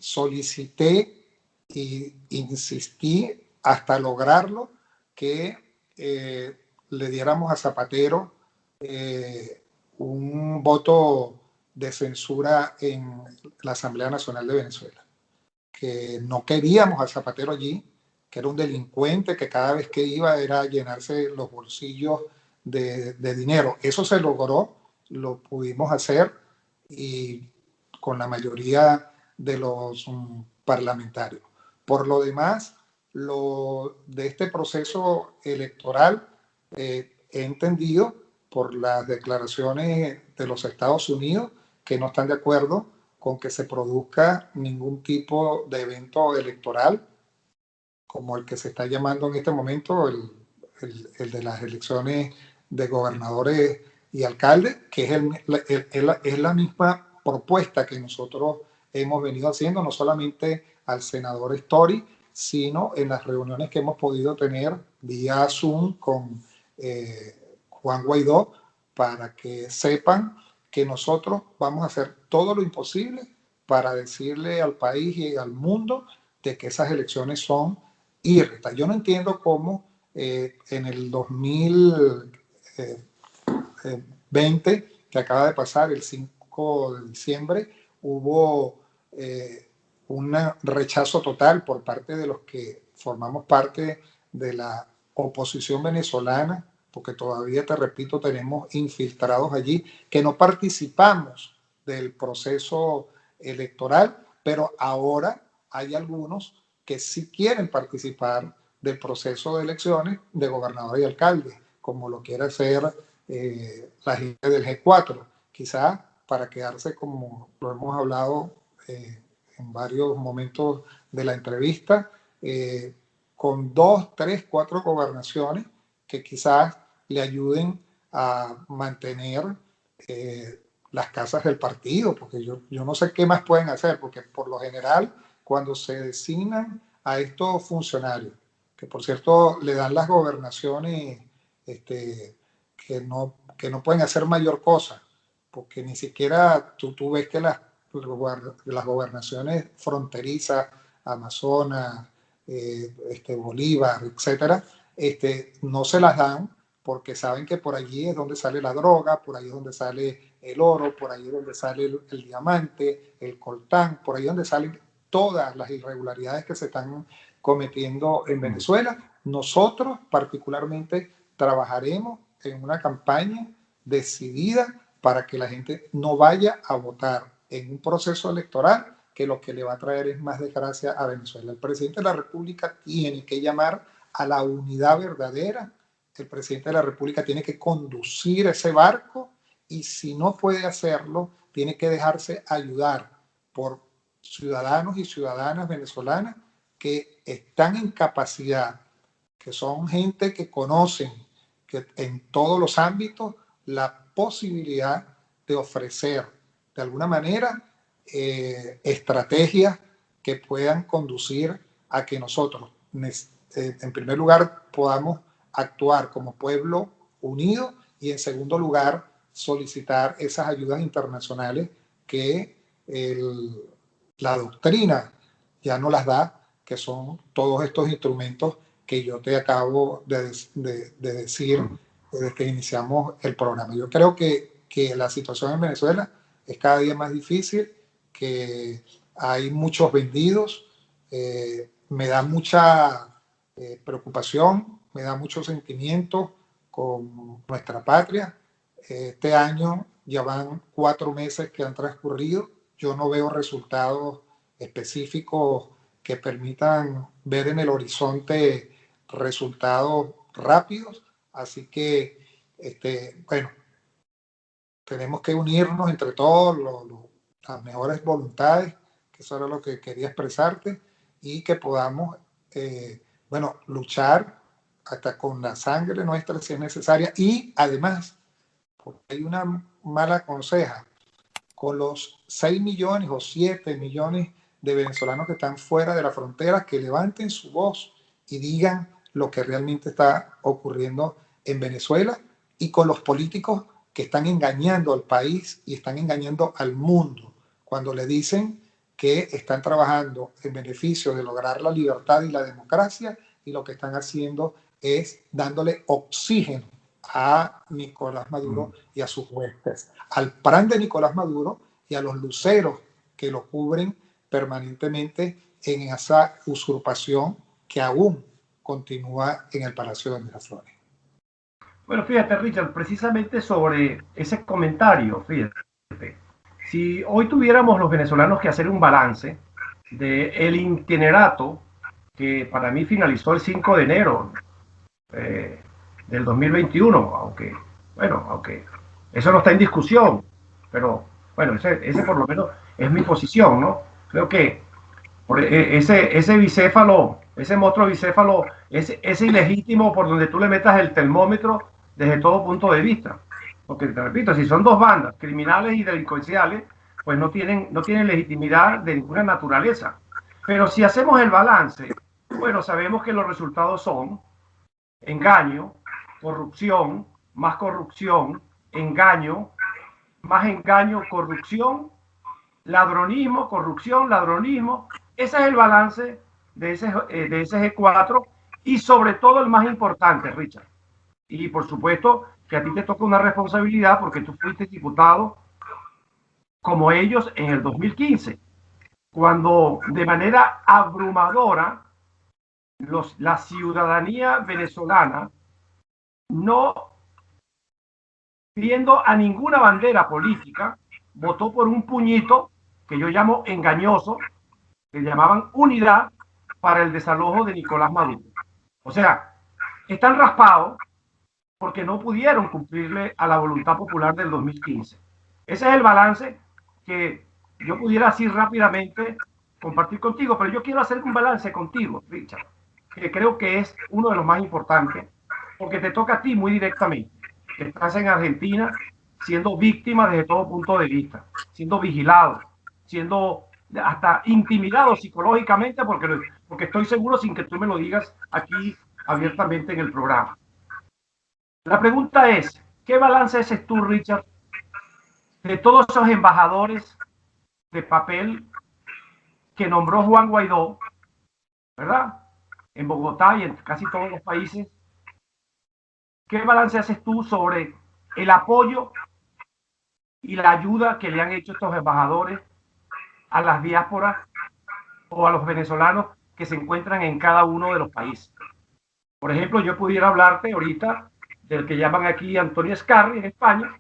solicité y insistí hasta lograrlo que le diéramos a Zapatero un voto de censura en la Asamblea Nacional de Venezuela, que no queríamos a Zapatero allí, que era un delincuente que cada vez que iba era a llenarse los bolsillos de dinero. Eso se logró, lo pudimos hacer y con la mayoría de los parlamentarios. Por lo demás, de este proceso electoral he entendido por las declaraciones de los Estados Unidos que no están de acuerdo con que se produzca ningún tipo de evento electoral como el que se está llamando en este momento el de las elecciones de gobernadores y alcaldes, que es la misma propuesta que nosotros hemos venido haciendo, no solamente al senador Story, sino en las reuniones que hemos podido tener vía Zoom con Juan Guaidó, para que sepan que nosotros vamos a hacer todo lo imposible para decirle al país y al mundo de que esas elecciones son irretas. Yo no entiendo cómo en el 2020, que acaba de pasar, el 5 de diciembre, hubo un rechazo total por parte de los que formamos parte de la oposición venezolana, porque todavía, te repito, tenemos infiltrados allí, que no participamos del proceso electoral, pero ahora hay algunos que sí quieren participar del proceso de elecciones de gobernador y alcalde, como lo quiere hacer la gente del G4, quizás para quedarse, como lo hemos hablado en varios momentos de la entrevista, con 2, 3, 4 gobernaciones que quizás le ayuden a mantener las casas del partido, porque yo no sé qué más pueden hacer, porque por lo general cuando se designan a estos funcionarios, que por cierto le dan las gobernaciones que no pueden hacer mayor cosa, porque ni siquiera tú ves que las gobernaciones fronterizas, Amazonas, Bolívar, etcétera, no se las dan porque saben que por allí es donde sale la droga, por ahí es donde sale el oro, por ahí es donde sale el diamante, el coltán, por ahí es donde salen todas las irregularidades que se están cometiendo en Venezuela. Nosotros particularmente trabajaremos en una campaña decidida para que la gente no vaya a votar en un proceso electoral que lo que le va a traer es más desgracia a Venezuela. El presidente de la República tiene que llamar a la unidad verdadera. El presidente de la República tiene que conducir ese barco y si no puede hacerlo, tiene que dejarse ayudar por ciudadanos y ciudadanas venezolanas que están en capacidad, que son gente que conocen que en todos los ámbitos la posibilidad de ofrecer de alguna manera estrategias que puedan conducir a que nosotros, en primer lugar, podamos actuar como pueblo unido y en segundo lugar, solicitar esas ayudas internacionales que la doctrina ya no las da, que son todos estos instrumentos que yo te acabo de decir desde que iniciamos el programa. Yo creo que la situación en Venezuela es cada día más difícil, que hay muchos vendidos, me da mucha preocupación, me da mucho sentimiento con nuestra patria. Este año ya van 4 meses que han transcurrido, yo no veo resultados específicos que permitan ver en el horizonte resultados rápidos, así que bueno, tenemos que unirnos entre todos las mejores voluntades, que eso era lo que quería expresarte, y que podamos bueno, luchar hasta con la sangre nuestra si es necesaria, y además, porque hay una mala conseja, con los 6 millones o 7 millones de venezolanos que están fuera de la frontera, que levanten su voz y digan lo que realmente está ocurriendo en Venezuela, y con los políticos que están engañando al país y están engañando al mundo cuando le dicen que están trabajando en beneficio de lograr la libertad y la democracia, y lo que están haciendo es dándole oxígeno a Nicolás Maduro y a sus huestes, al plan de Nicolás Maduro y a los luceros que lo cubren permanentemente en esa usurpación que aún continúa en el Palacio de Miraflores. Bueno, fíjate, Richard, precisamente sobre ese comentario, fíjate, si hoy tuviéramos los venezolanos que hacer un balance del itinerato que para mí finalizó el 5 de enero del 2021, aunque eso no está en discusión, pero bueno, ese por lo menos es mi posición, ¿no? Creo que ese bicéfalo, ese monstruo bicéfalo, es ilegítimo por donde tú le metas el termómetro desde todo punto de vista. Porque te repito, si son dos bandas, criminales y delincuenciales, pues no tienen legitimidad de ninguna naturaleza. Pero si hacemos el balance, bueno, sabemos que los resultados son engaño, corrupción, más corrupción, engaño, más engaño, corrupción, ladronismo, corrupción, ladronismo. Ese es el balance de ese G4, y sobre todo el más importante, Richard. Y por supuesto que a ti te toca una responsabilidad porque tú fuiste diputado como ellos en el 2015, cuando de manera abrumadora la ciudadanía venezolana, no viendo a ninguna bandera política, votó por un puñito que yo llamo engañoso, que llamaban Unidad para el desalojo de Nicolás Maduro. O sea, están raspados porque no pudieron cumplirle a la voluntad popular del 2015. Ese es el balance que yo pudiera así rápidamente compartir contigo, pero yo quiero hacer un balance contigo, Richard, que creo que es uno de los más importantes, porque te toca a ti muy directamente. Estás en Argentina siendo víctima desde todo punto de vista, siendo vigilado, siendo hasta intimidado psicológicamente, porque estoy seguro, sin que tú me lo digas aquí abiertamente en el programa. La pregunta es, ¿qué balance haces tú, Richard, de todos esos embajadores de papel que nombró Juan Guaidó, ¿verdad?, en Bogotá y en casi todos los países? ¿Qué balance haces tú sobre el apoyo y la ayuda que le han hecho estos embajadores a las diásporas o a los venezolanos que se encuentran en cada uno de los países? Por ejemplo, yo pudiera hablarte ahorita del que llaman aquí Antonio Scarri en España,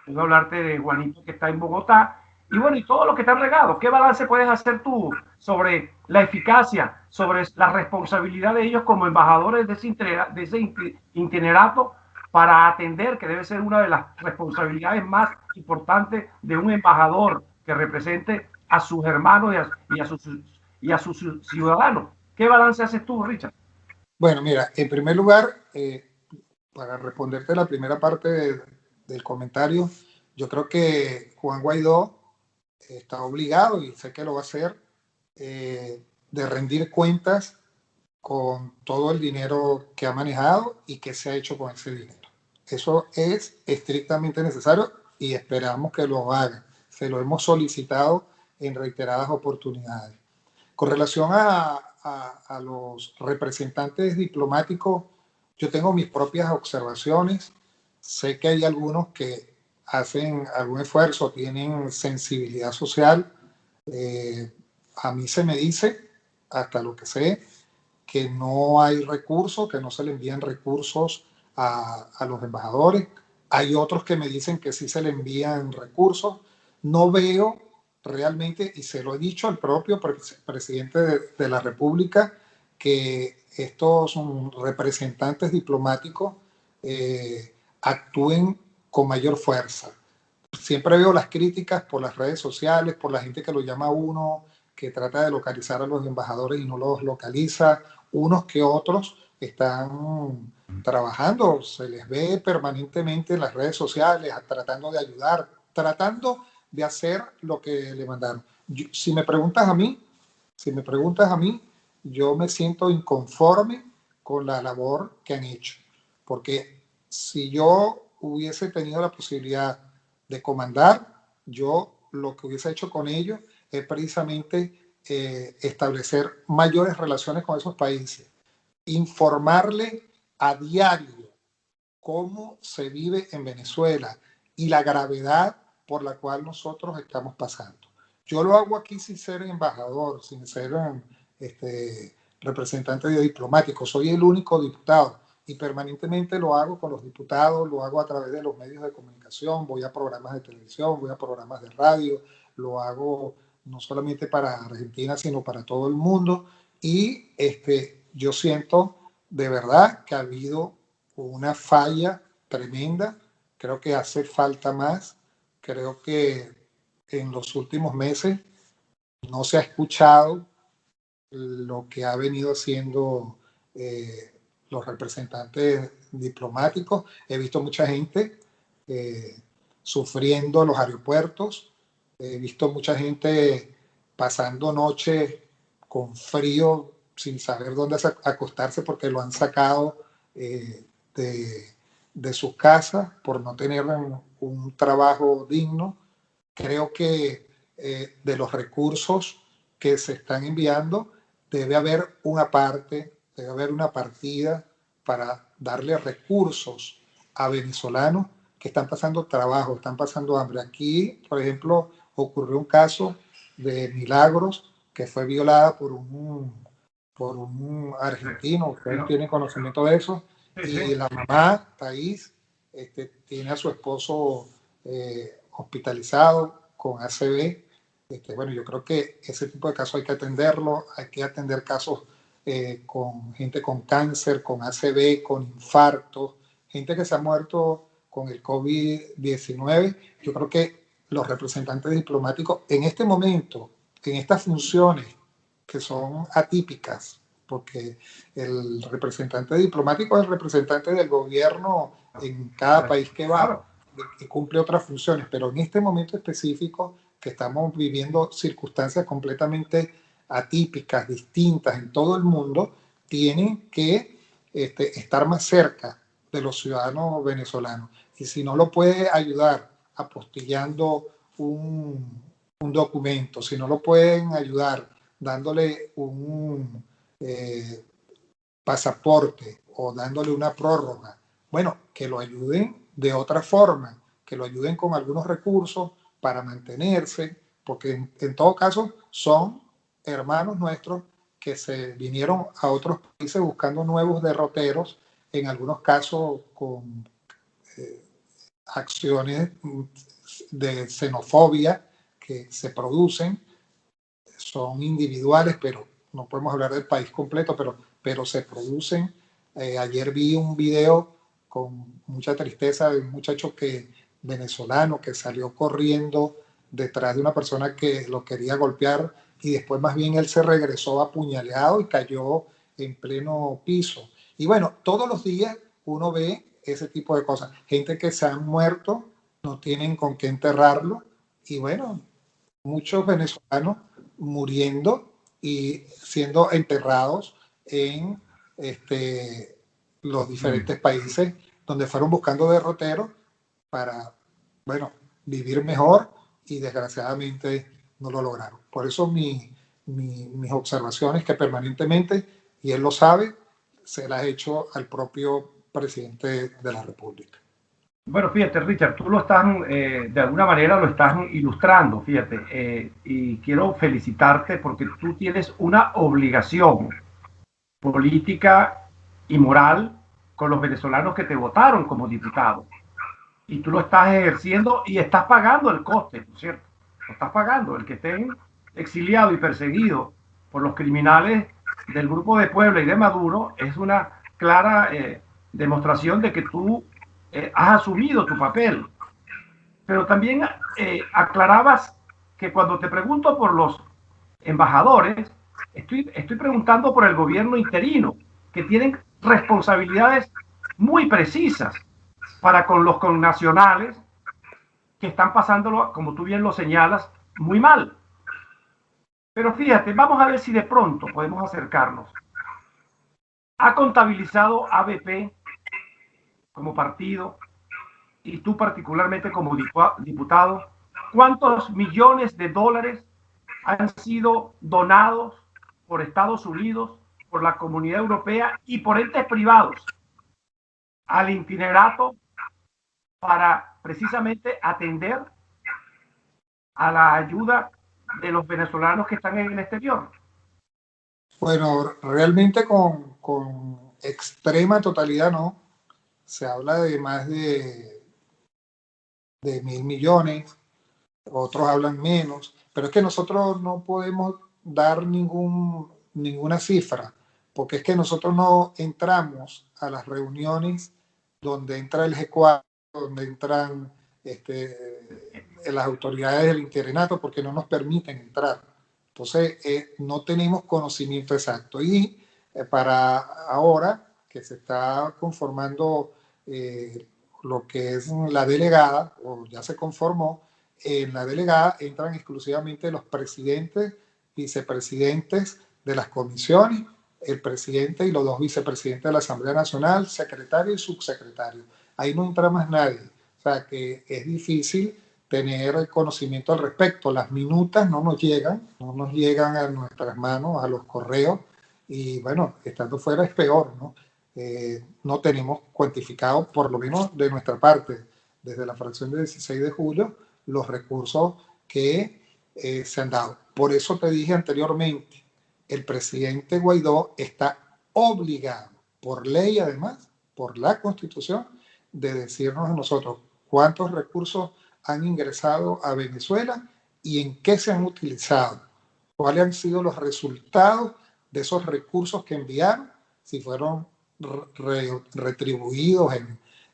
puedo hablarte de Juanito que está en Bogotá, y bueno, y todos los que están regados. ¿Qué balance puedes hacer tú sobre la eficacia, sobre la responsabilidad de ellos como embajadores de ese itinerato para atender, que debe ser una de las responsabilidades más importantes de un embajador que represente a sus hermanos y a sus ciudadanos? ¿Qué balance haces tú, Richard? Bueno, mira, en primer lugar, para responderte la primera parte del comentario, yo creo que Juan Guaidó está obligado, y sé que lo va a hacer, de rendir cuentas con todo el dinero que ha manejado y que se ha hecho con ese dinero. Eso es estrictamente necesario y esperamos que lo haga. Se lo hemos solicitado en reiteradas oportunidades. Con relación a los representantes diplomáticos, yo tengo mis propias observaciones. Sé que hay algunos que hacen algún esfuerzo, tienen sensibilidad social. A mí se me dice, hasta lo que sé, que no hay recursos, que no se le envían recursos a los embajadores. Hay otros que me dicen que sí se le envían recursos. No veo realmente, y se lo he dicho al propio presidente de la República, que estos representantes diplomáticos actúen con mayor fuerza. Siempre veo las críticas por las redes sociales, por la gente que lo llama a uno, que trata de localizar a los embajadores y no los localiza. unos que otros están trabajando, se les ve permanentemente en las redes sociales, tratando de ayudar, tratando de hacer lo que le mandaron. Si me preguntas a mí, yo me siento inconforme con la labor que han hecho, porque si yo hubiese tenido la posibilidad de comandar, yo lo que hubiese hecho con ellos es precisamente establecer mayores relaciones con esos países, informarle a diario cómo se vive en Venezuela y la gravedad por la cual nosotros estamos pasando. Yo lo hago aquí sin ser embajador, sin ser representante diplomático, soy el único diputado y permanentemente lo hago con los diputados, lo hago a través de los medios de comunicación, voy a programas de televisión, voy a programas de radio, lo hago no solamente para Argentina, sino para todo el mundo. Y yo siento de verdad que ha habido una falla tremenda. Creo que hace falta más. Creo que en los últimos meses no se ha escuchado lo que ha venido haciendo los representantes diplomáticos. He visto mucha gente sufriendo en los aeropuertos. He visto mucha gente pasando noches con frío sin saber dónde acostarse porque lo han sacado de sus casas por no tener un trabajo digno. Creo que de los recursos que se están enviando debe haber una partida para darle recursos a venezolanos que están pasando trabajo, están pasando hambre. Aquí, por ejemplo, ocurrió un caso de Milagros que fue violada por un argentino. Ustedes tienen conocimiento de eso. Y la mamá, Thais, tiene a su esposo hospitalizado con ACV. Bueno, yo creo que ese tipo de casos hay que atenderlo. Hay que atender casos con gente con cáncer, con ACV, con infartos, gente que se ha muerto con el COVID-19. Yo creo que los representantes diplomáticos en este momento, en estas funciones que son atípicas, porque el representante diplomático es el representante del gobierno en cada país que va y cumple otras funciones, pero en este momento específico que estamos viviendo circunstancias completamente atípicas, distintas en todo el mundo, tienen que estar más cerca de los ciudadanos venezolanos. Y si no lo puede ayudar apostillando un documento, si no lo pueden ayudar dándole un pasaporte o dándole una prórroga, bueno, que lo ayuden de otra forma, que lo ayuden con algunos recursos para mantenerse, porque en todo caso son hermanos nuestros que se vinieron a otros países buscando nuevos derroteros, en algunos casos con acciones de xenofobia que se producen, son individuales, pero no podemos hablar del país completo, pero se producen. Ayer vi un video con mucha tristeza de un muchacho venezolano que salió corriendo detrás de una persona que lo quería golpear y después más bien él se regresó apuñaleado y cayó en pleno piso. Y bueno, todos los días uno ve ese tipo de cosas. Gente que se han muerto, no tienen con qué enterrarlo y bueno, muchos venezolanos muriendo y siendo enterrados en los diferentes países donde fueron buscando derroteros para, bueno, vivir mejor y desgraciadamente no lo lograron. Por eso mis observaciones que permanentemente, y él lo sabe, se las he hecho al propio presidente de la República. Bueno, fíjate, Richard, tú lo estás, de alguna manera lo estás ilustrando, fíjate, y quiero felicitarte porque tú tienes una obligación política y moral con los venezolanos que te votaron como diputado. Y tú lo estás ejerciendo y estás pagando el coste, ¿no es cierto? Lo estás pagando. El que estén exiliado y perseguido por los criminales del Grupo de Puebla y de Maduro es una clara demostración de que tú has asumido tu papel. Pero también aclarabas que cuando te pregunto por los embajadores, Estoy preguntando por el gobierno interino, que tienen responsabilidades muy precisas para con los connacionales que están pasándolo, como tú bien lo señalas, muy mal. Pero fíjate, vamos a ver si de pronto podemos acercarnos. ¿Ha contabilizado ABP como partido y tú particularmente como diputado cuántos millones de dólares han sido donados por Estados Unidos, por la Comunidad Europea y por entes privados al itinerato para precisamente atender a la ayuda de los venezolanos que están en el exterior? Bueno, realmente con extrema totalidad no. Se habla de más de 1.000 millones, otros hablan menos, pero es que nosotros no podemos dar ninguna cifra, porque es que nosotros no entramos a las reuniones donde entra el G4, donde entran las autoridades del interinato, porque no nos permiten entrar. Entonces, no tenemos conocimiento exacto. Y para ahora que se está conformando lo que es la delegada, o ya se conformó, en la delegada entran exclusivamente los presidentes, vicepresidentes de las comisiones, el presidente y los 2 vicepresidentes de la Asamblea Nacional, secretario y subsecretario. Ahí no entra más nadie. O sea que es difícil tener conocimiento al respecto. Las minutas no nos llegan a nuestras manos, a los correos, y bueno, estando fuera es peor, ¿no? No tenemos cuantificado, por lo menos de nuestra parte, desde la fracción de 16 de julio, los recursos que se han dado. Por eso te dije anteriormente, el presidente Guaidó está obligado, por ley además, por la Constitución, de decirnos a nosotros cuántos recursos han ingresado a Venezuela y en qué se han utilizado, cuáles han sido los resultados de esos recursos que enviaron, si fueron retribuidos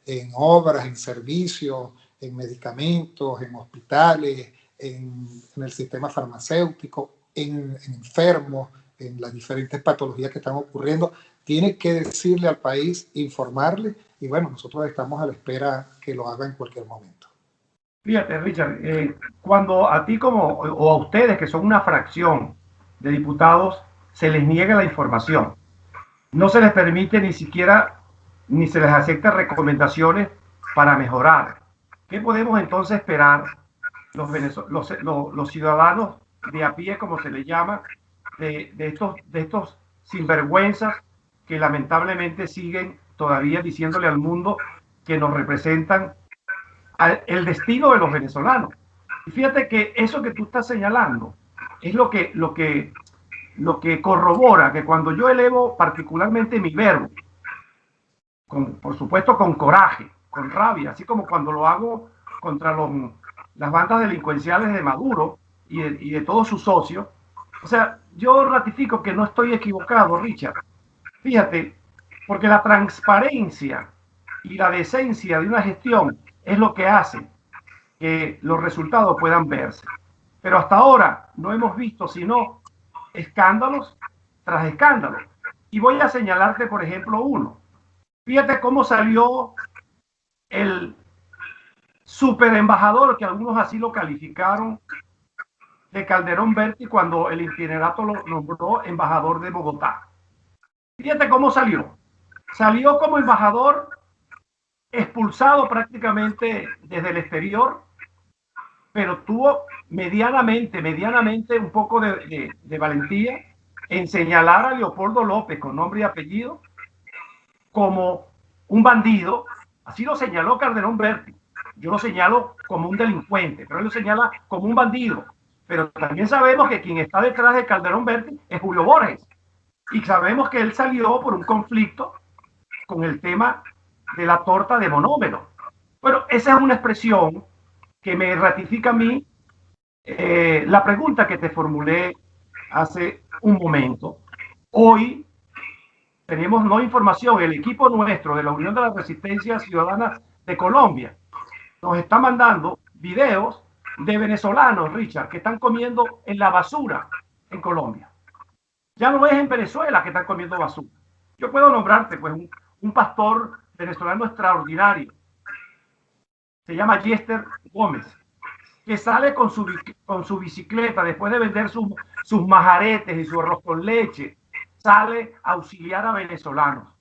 en obras, en servicios, en medicamentos, en hospitales, en el sistema farmacéutico, en enfermos, en las diferentes patologías que están ocurriendo. Tiene que decirle al país, informarle, y bueno, nosotros estamos a la espera que lo haga en cualquier momento. Fíjate, Richard, cuando a ti o a ustedes, que son una fracción de diputados, se les niega la información, no se les permite ni siquiera, ni se les acepta recomendaciones para mejorar. ¿Qué podemos entonces esperar los ciudadanos de a pie, como se les llama, de estos sinvergüenzas que lamentablemente siguen todavía diciéndole al mundo que nos representan el destino de los venezolanos? Y fíjate que eso que tú estás señalando es lo que corrobora que cuando yo elevo particularmente mi verbo, por supuesto con coraje, con rabia, así como cuando lo hago contra las bandas delincuenciales de Maduro y de todos sus socios, o sea, yo ratifico que no estoy equivocado, Richard. Fíjate, porque la transparencia y la decencia de una gestión es lo que hace que los resultados puedan verse. Pero hasta ahora no hemos visto sino escándalos tras escándalos. Y voy a señalarte, por ejemplo, uno. Fíjate cómo salió el superembajador, que algunos así lo calificaron, de Calderón Berti, cuando el itinerato lo nombró embajador de Bogotá. Fíjate cómo salió. Salió como embajador expulsado prácticamente desde el exterior, pero tuvo medianamente un poco de valentía en señalar a Leopoldo López con nombre y apellido como un bandido. Así lo señaló Calderón Berti. Yo lo señalo como un delincuente, pero él lo señala como un bandido. Pero también sabemos que quien está detrás de Calderón Berti es Julio Borges. Y sabemos que él salió por un conflicto con el tema de la torta de monómero. Bueno, esa es una expresión que me ratifica a mí la pregunta que te formulé hace un momento. Hoy tenemos no información, el equipo nuestro de la Unión de la Resistencia Ciudadana de Colombia nos está mandando videos de venezolanos, Richard, que están comiendo en la basura en Colombia. O Ya no es en Venezuela que están comiendo basura. Yo puedo nombrarte pues un pastor venezolano extraordinario. Se llama Yester Gómez, que sale con su bicicleta después de vender sus majaretes y su arroz con leche, sale a auxiliar a venezolanos.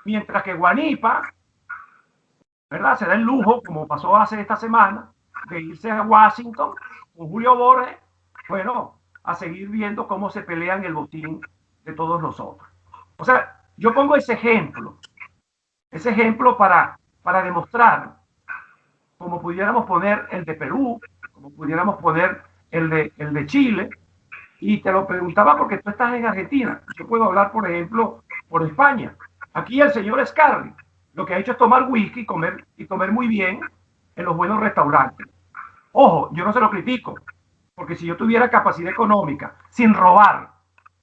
Mientras que Guanipa, ¿verdad?, se da el lujo, como pasó hace esta semana, de irse a Washington con Julio Borges, bueno, a seguir viendo cómo se pelean el botín de todos nosotros. O sea, yo pongo ese ejemplo para demostrar, como pudiéramos poner el de Perú, como pudiéramos poner el de Chile, y te lo preguntaba porque tú estás en Argentina. Yo puedo hablar, por ejemplo, por España. Aquí el señor Scarri lo que ha hecho es tomar whisky y comer muy bien en los buenos restaurantes. Ojo, yo no se lo critico, porque si yo tuviera capacidad económica, sin robar,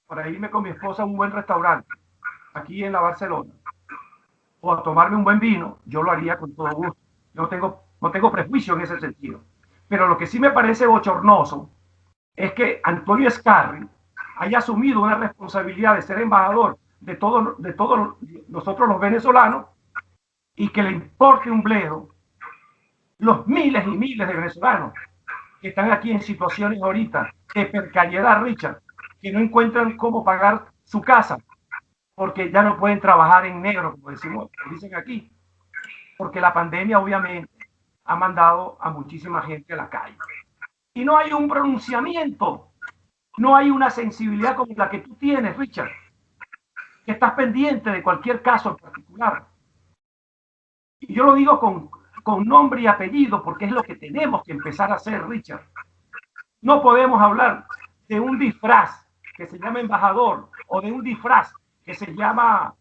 para irme con mi esposa a un buen restaurante, aquí en la Barcelona, o a tomarme un buen vino, yo lo haría con todo gusto. Yo no tengo prejuicio en ese sentido. Pero lo que sí me parece bochornoso es que Antonio Scarri haya asumido una responsabilidad de ser embajador de todos nosotros los venezolanos y que le importe un bledo los miles y miles de venezolanos que están aquí en situaciones ahorita de precariedad, Richard, que no encuentran cómo pagar su casa porque ya no pueden trabajar en negro, como dicen aquí, porque la pandemia obviamente ha mandado a muchísima gente a la calle. Y no hay un pronunciamiento, no hay una sensibilidad como la que tú tienes, Richard, que estás pendiente de cualquier caso en particular. Y yo lo digo con nombre y apellido porque es lo que tenemos que empezar a hacer, Richard. No podemos hablar de un disfraz que se llama embajador o de un disfraz que se llama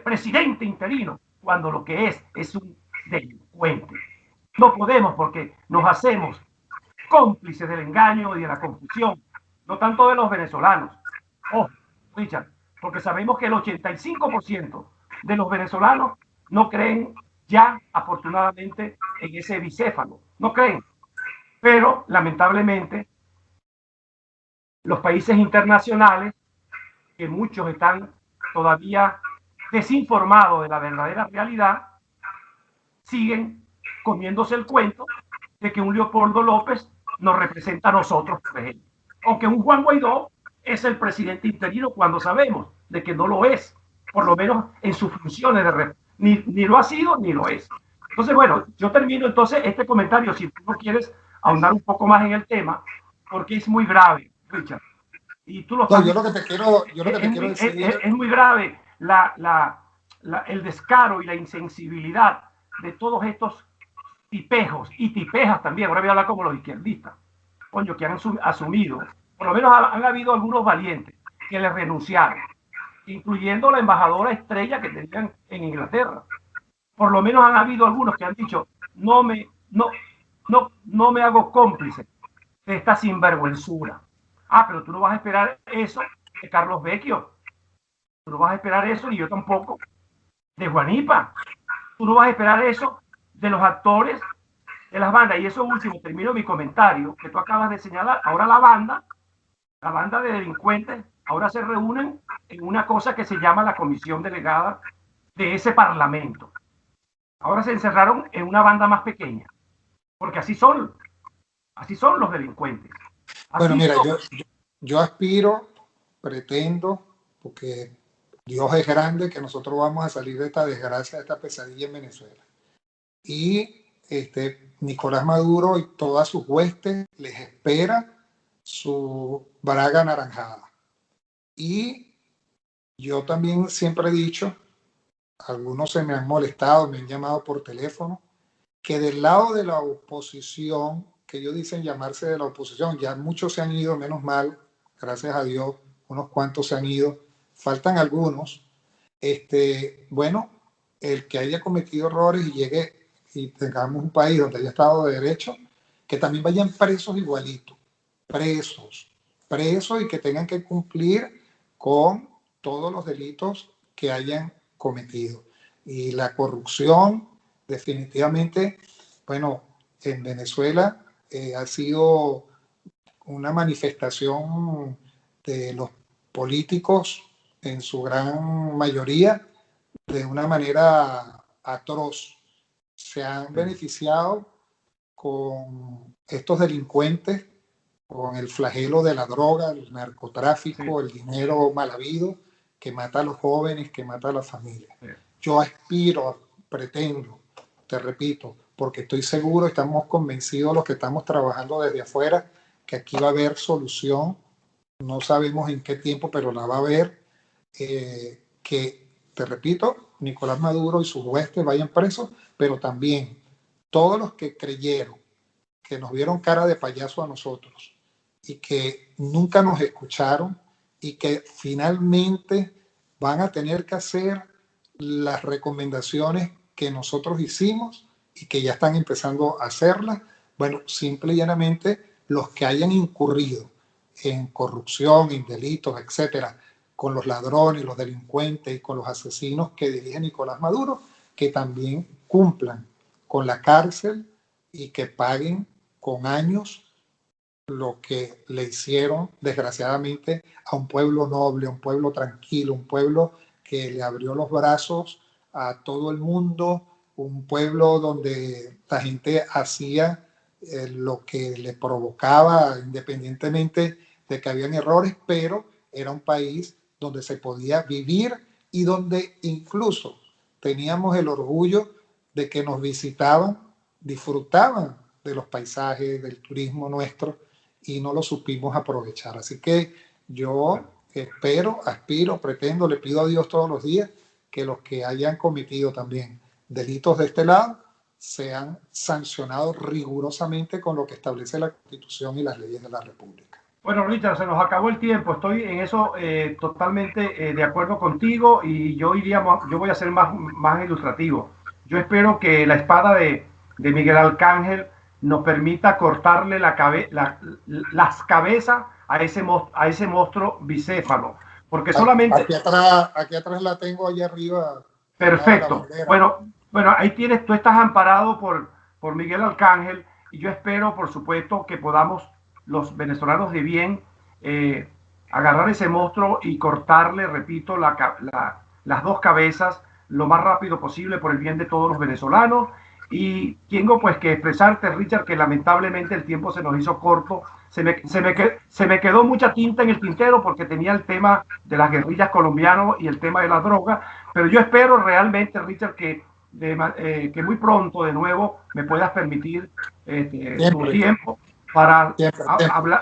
presidente interino, cuando lo que es un delincuente. No podemos porque nos hacemos cómplices del engaño y de la confusión, no tanto de los venezolanos. Ojo, Richard, porque sabemos que el 85% de los venezolanos no creen ya, afortunadamente, en ese bicéfalo. No creen. Pero, lamentablemente, los países internacionales, que muchos están todavía desinformados de la verdadera realidad, siguen comiéndose el cuento de que un Leopoldo López nos representa a nosotros, por ejemplo. Aunque un Juan Guaidó es el presidente interino cuando sabemos de que no lo es, por lo menos en sus funciones de ni lo ha sido ni lo es. Entonces, bueno, yo termino entonces este comentario, si tú no quieres ahondar un poco más en el tema, porque es muy grave, Richard. Y tú lo sabes. Yo lo que te quiero decir es muy grave el descaro y la insensibilidad de todos estos tipejos y tipejas también. Ahora voy a hablar como los izquierdistas, coño, que han asumido, por lo menos han habido algunos valientes que le renunciaron, incluyendo la embajadora estrella que tenían en Inglaterra. Por lo menos han habido algunos que han dicho, no me hago cómplice de esta sinvergüenzura. Ah, pero tú no vas a esperar eso de Carlos Vecchio. Tú no vas a esperar eso, ni yo tampoco, de Guanipa. Tú no vas a esperar eso de los actores de las bandas. Y eso último, termino mi comentario, que tú acabas de señalar. Ahora la banda de delincuentes, ahora se reúnen en una cosa que se llama la comisión delegada de ese parlamento. Ahora se encerraron en una banda más pequeña, porque así son los delincuentes. Así bueno, mira, yo aspiro, pretendo, porque Dios es grande, que nosotros vamos a salir de esta desgracia, de esta pesadilla en Venezuela. Y Nicolás Maduro y todas sus huestes les espera su braga anaranjada. Y yo también siempre he dicho, algunos se me han molestado, me han llamado por teléfono, que del lado de la oposición, que ellos dicen llamarse de la oposición, ya muchos se han ido, menos mal, gracias a Dios, unos cuantos se han ido, faltan algunos. Bueno, el que haya cometido errores y llegue y tengamos un país donde haya Estado de Derecho, que también vayan presos igualitos, presos y que tengan que cumplir con todos los delitos que hayan cometido. Y la corrupción, definitivamente, bueno, en Venezuela ha sido una manifestación de los políticos en su gran mayoría de una manera atroz. Se han beneficiado con estos delincuentes, con el flagelo de la droga, el narcotráfico, el dinero mal habido, que mata a los jóvenes, que mata a las familias. Yo aspiro, pretendo, te repito, porque estoy seguro, estamos convencidos los que estamos trabajando desde afuera, que aquí va a haber solución. No sabemos en qué tiempo, pero la va a haber. Que, te repito, Nicolás Maduro y sus huestes vayan presos, pero también todos los que creyeron, que nos vieron cara de payaso a nosotros y que nunca nos escucharon y que finalmente van a tener que hacer las recomendaciones que nosotros hicimos y que ya están empezando a hacerlas. Bueno, simple y llanamente los que hayan incurrido en corrupción, en delitos, etcétera, con los ladrones, los delincuentes y con los asesinos que dirige Nicolás Maduro, que también cumplan con la cárcel y que paguen con años lo que le hicieron desgraciadamente a un pueblo noble, un pueblo tranquilo, un pueblo que le abrió los brazos a todo el mundo, un pueblo donde la gente hacía lo que le provocaba, independientemente de que habían errores, pero era un país donde se podía vivir y donde incluso teníamos el orgullo de que nos visitaban, disfrutaban de los paisajes, del turismo nuestro, y no lo supimos aprovechar. Así que yo espero, aspiro, pretendo, le pido a Dios todos los días que los que hayan cometido también delitos de este lado sean sancionados rigurosamente con lo que establece la Constitución y las leyes de la República. Bueno, Richard, se nos acabó el tiempo. Estoy en eso totalmente de acuerdo contigo, y yo voy a ser más ilustrativo. Yo espero que la espada de Miguel Arcángel nos permita cortarle las cabezas a ese monstruo bicéfalo, porque solamente... Aquí atrás la tengo, allá arriba. Perfecto. Bueno, ahí tienes, tú estás amparado por Miguel Arcángel, y yo espero, por supuesto, que podamos, los venezolanos de bien, agarrar ese monstruo y cortarle, repito, las dos cabezas lo más rápido posible por el bien de todos los venezolanos. Y tengo pues que expresarte, Richard, que lamentablemente el tiempo se nos hizo corto. Se me quedó mucha tinta en el tintero porque tenía el tema de las guerrillas colombianas y el tema de la droga, pero yo espero realmente, Richard, que muy pronto de nuevo me puedas permitir tu tiempo para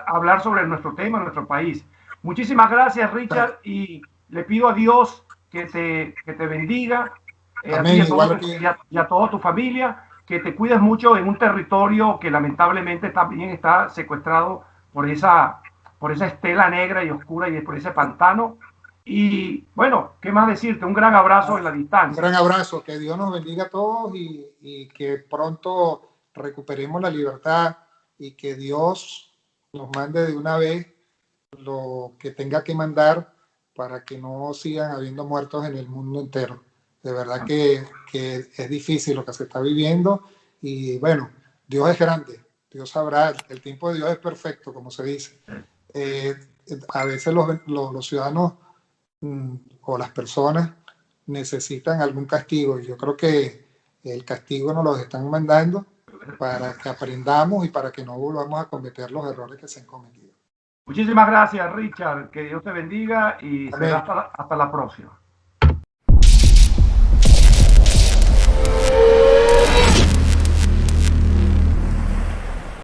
hablar sobre nuestro tema, nuestro país. Muchísimas gracias, Richard, y le pido a Dios que te bendiga. Amén, y a toda tu familia, que te cuides mucho en un territorio que lamentablemente también está secuestrado por esa estela negra y oscura y por ese pantano. Y bueno, ¿qué más decirte? Un gran abrazo en la distancia. Un gran abrazo, que Dios nos bendiga a todos y que pronto recuperemos la libertad y que Dios nos mande de una vez lo que tenga que mandar para que no sigan habiendo muertos en el mundo entero. De verdad que es difícil lo que se está viviendo, y bueno, Dios es grande, Dios sabrá, el tiempo de Dios es perfecto, como se dice. A veces los ciudadanos o las personas necesitan algún castigo, y yo creo que el castigo nos lo están mandando para que aprendamos y para que no volvamos a cometer los errores que se han cometido. Muchísimas gracias, Richard, que Dios te bendiga y será hasta la próxima.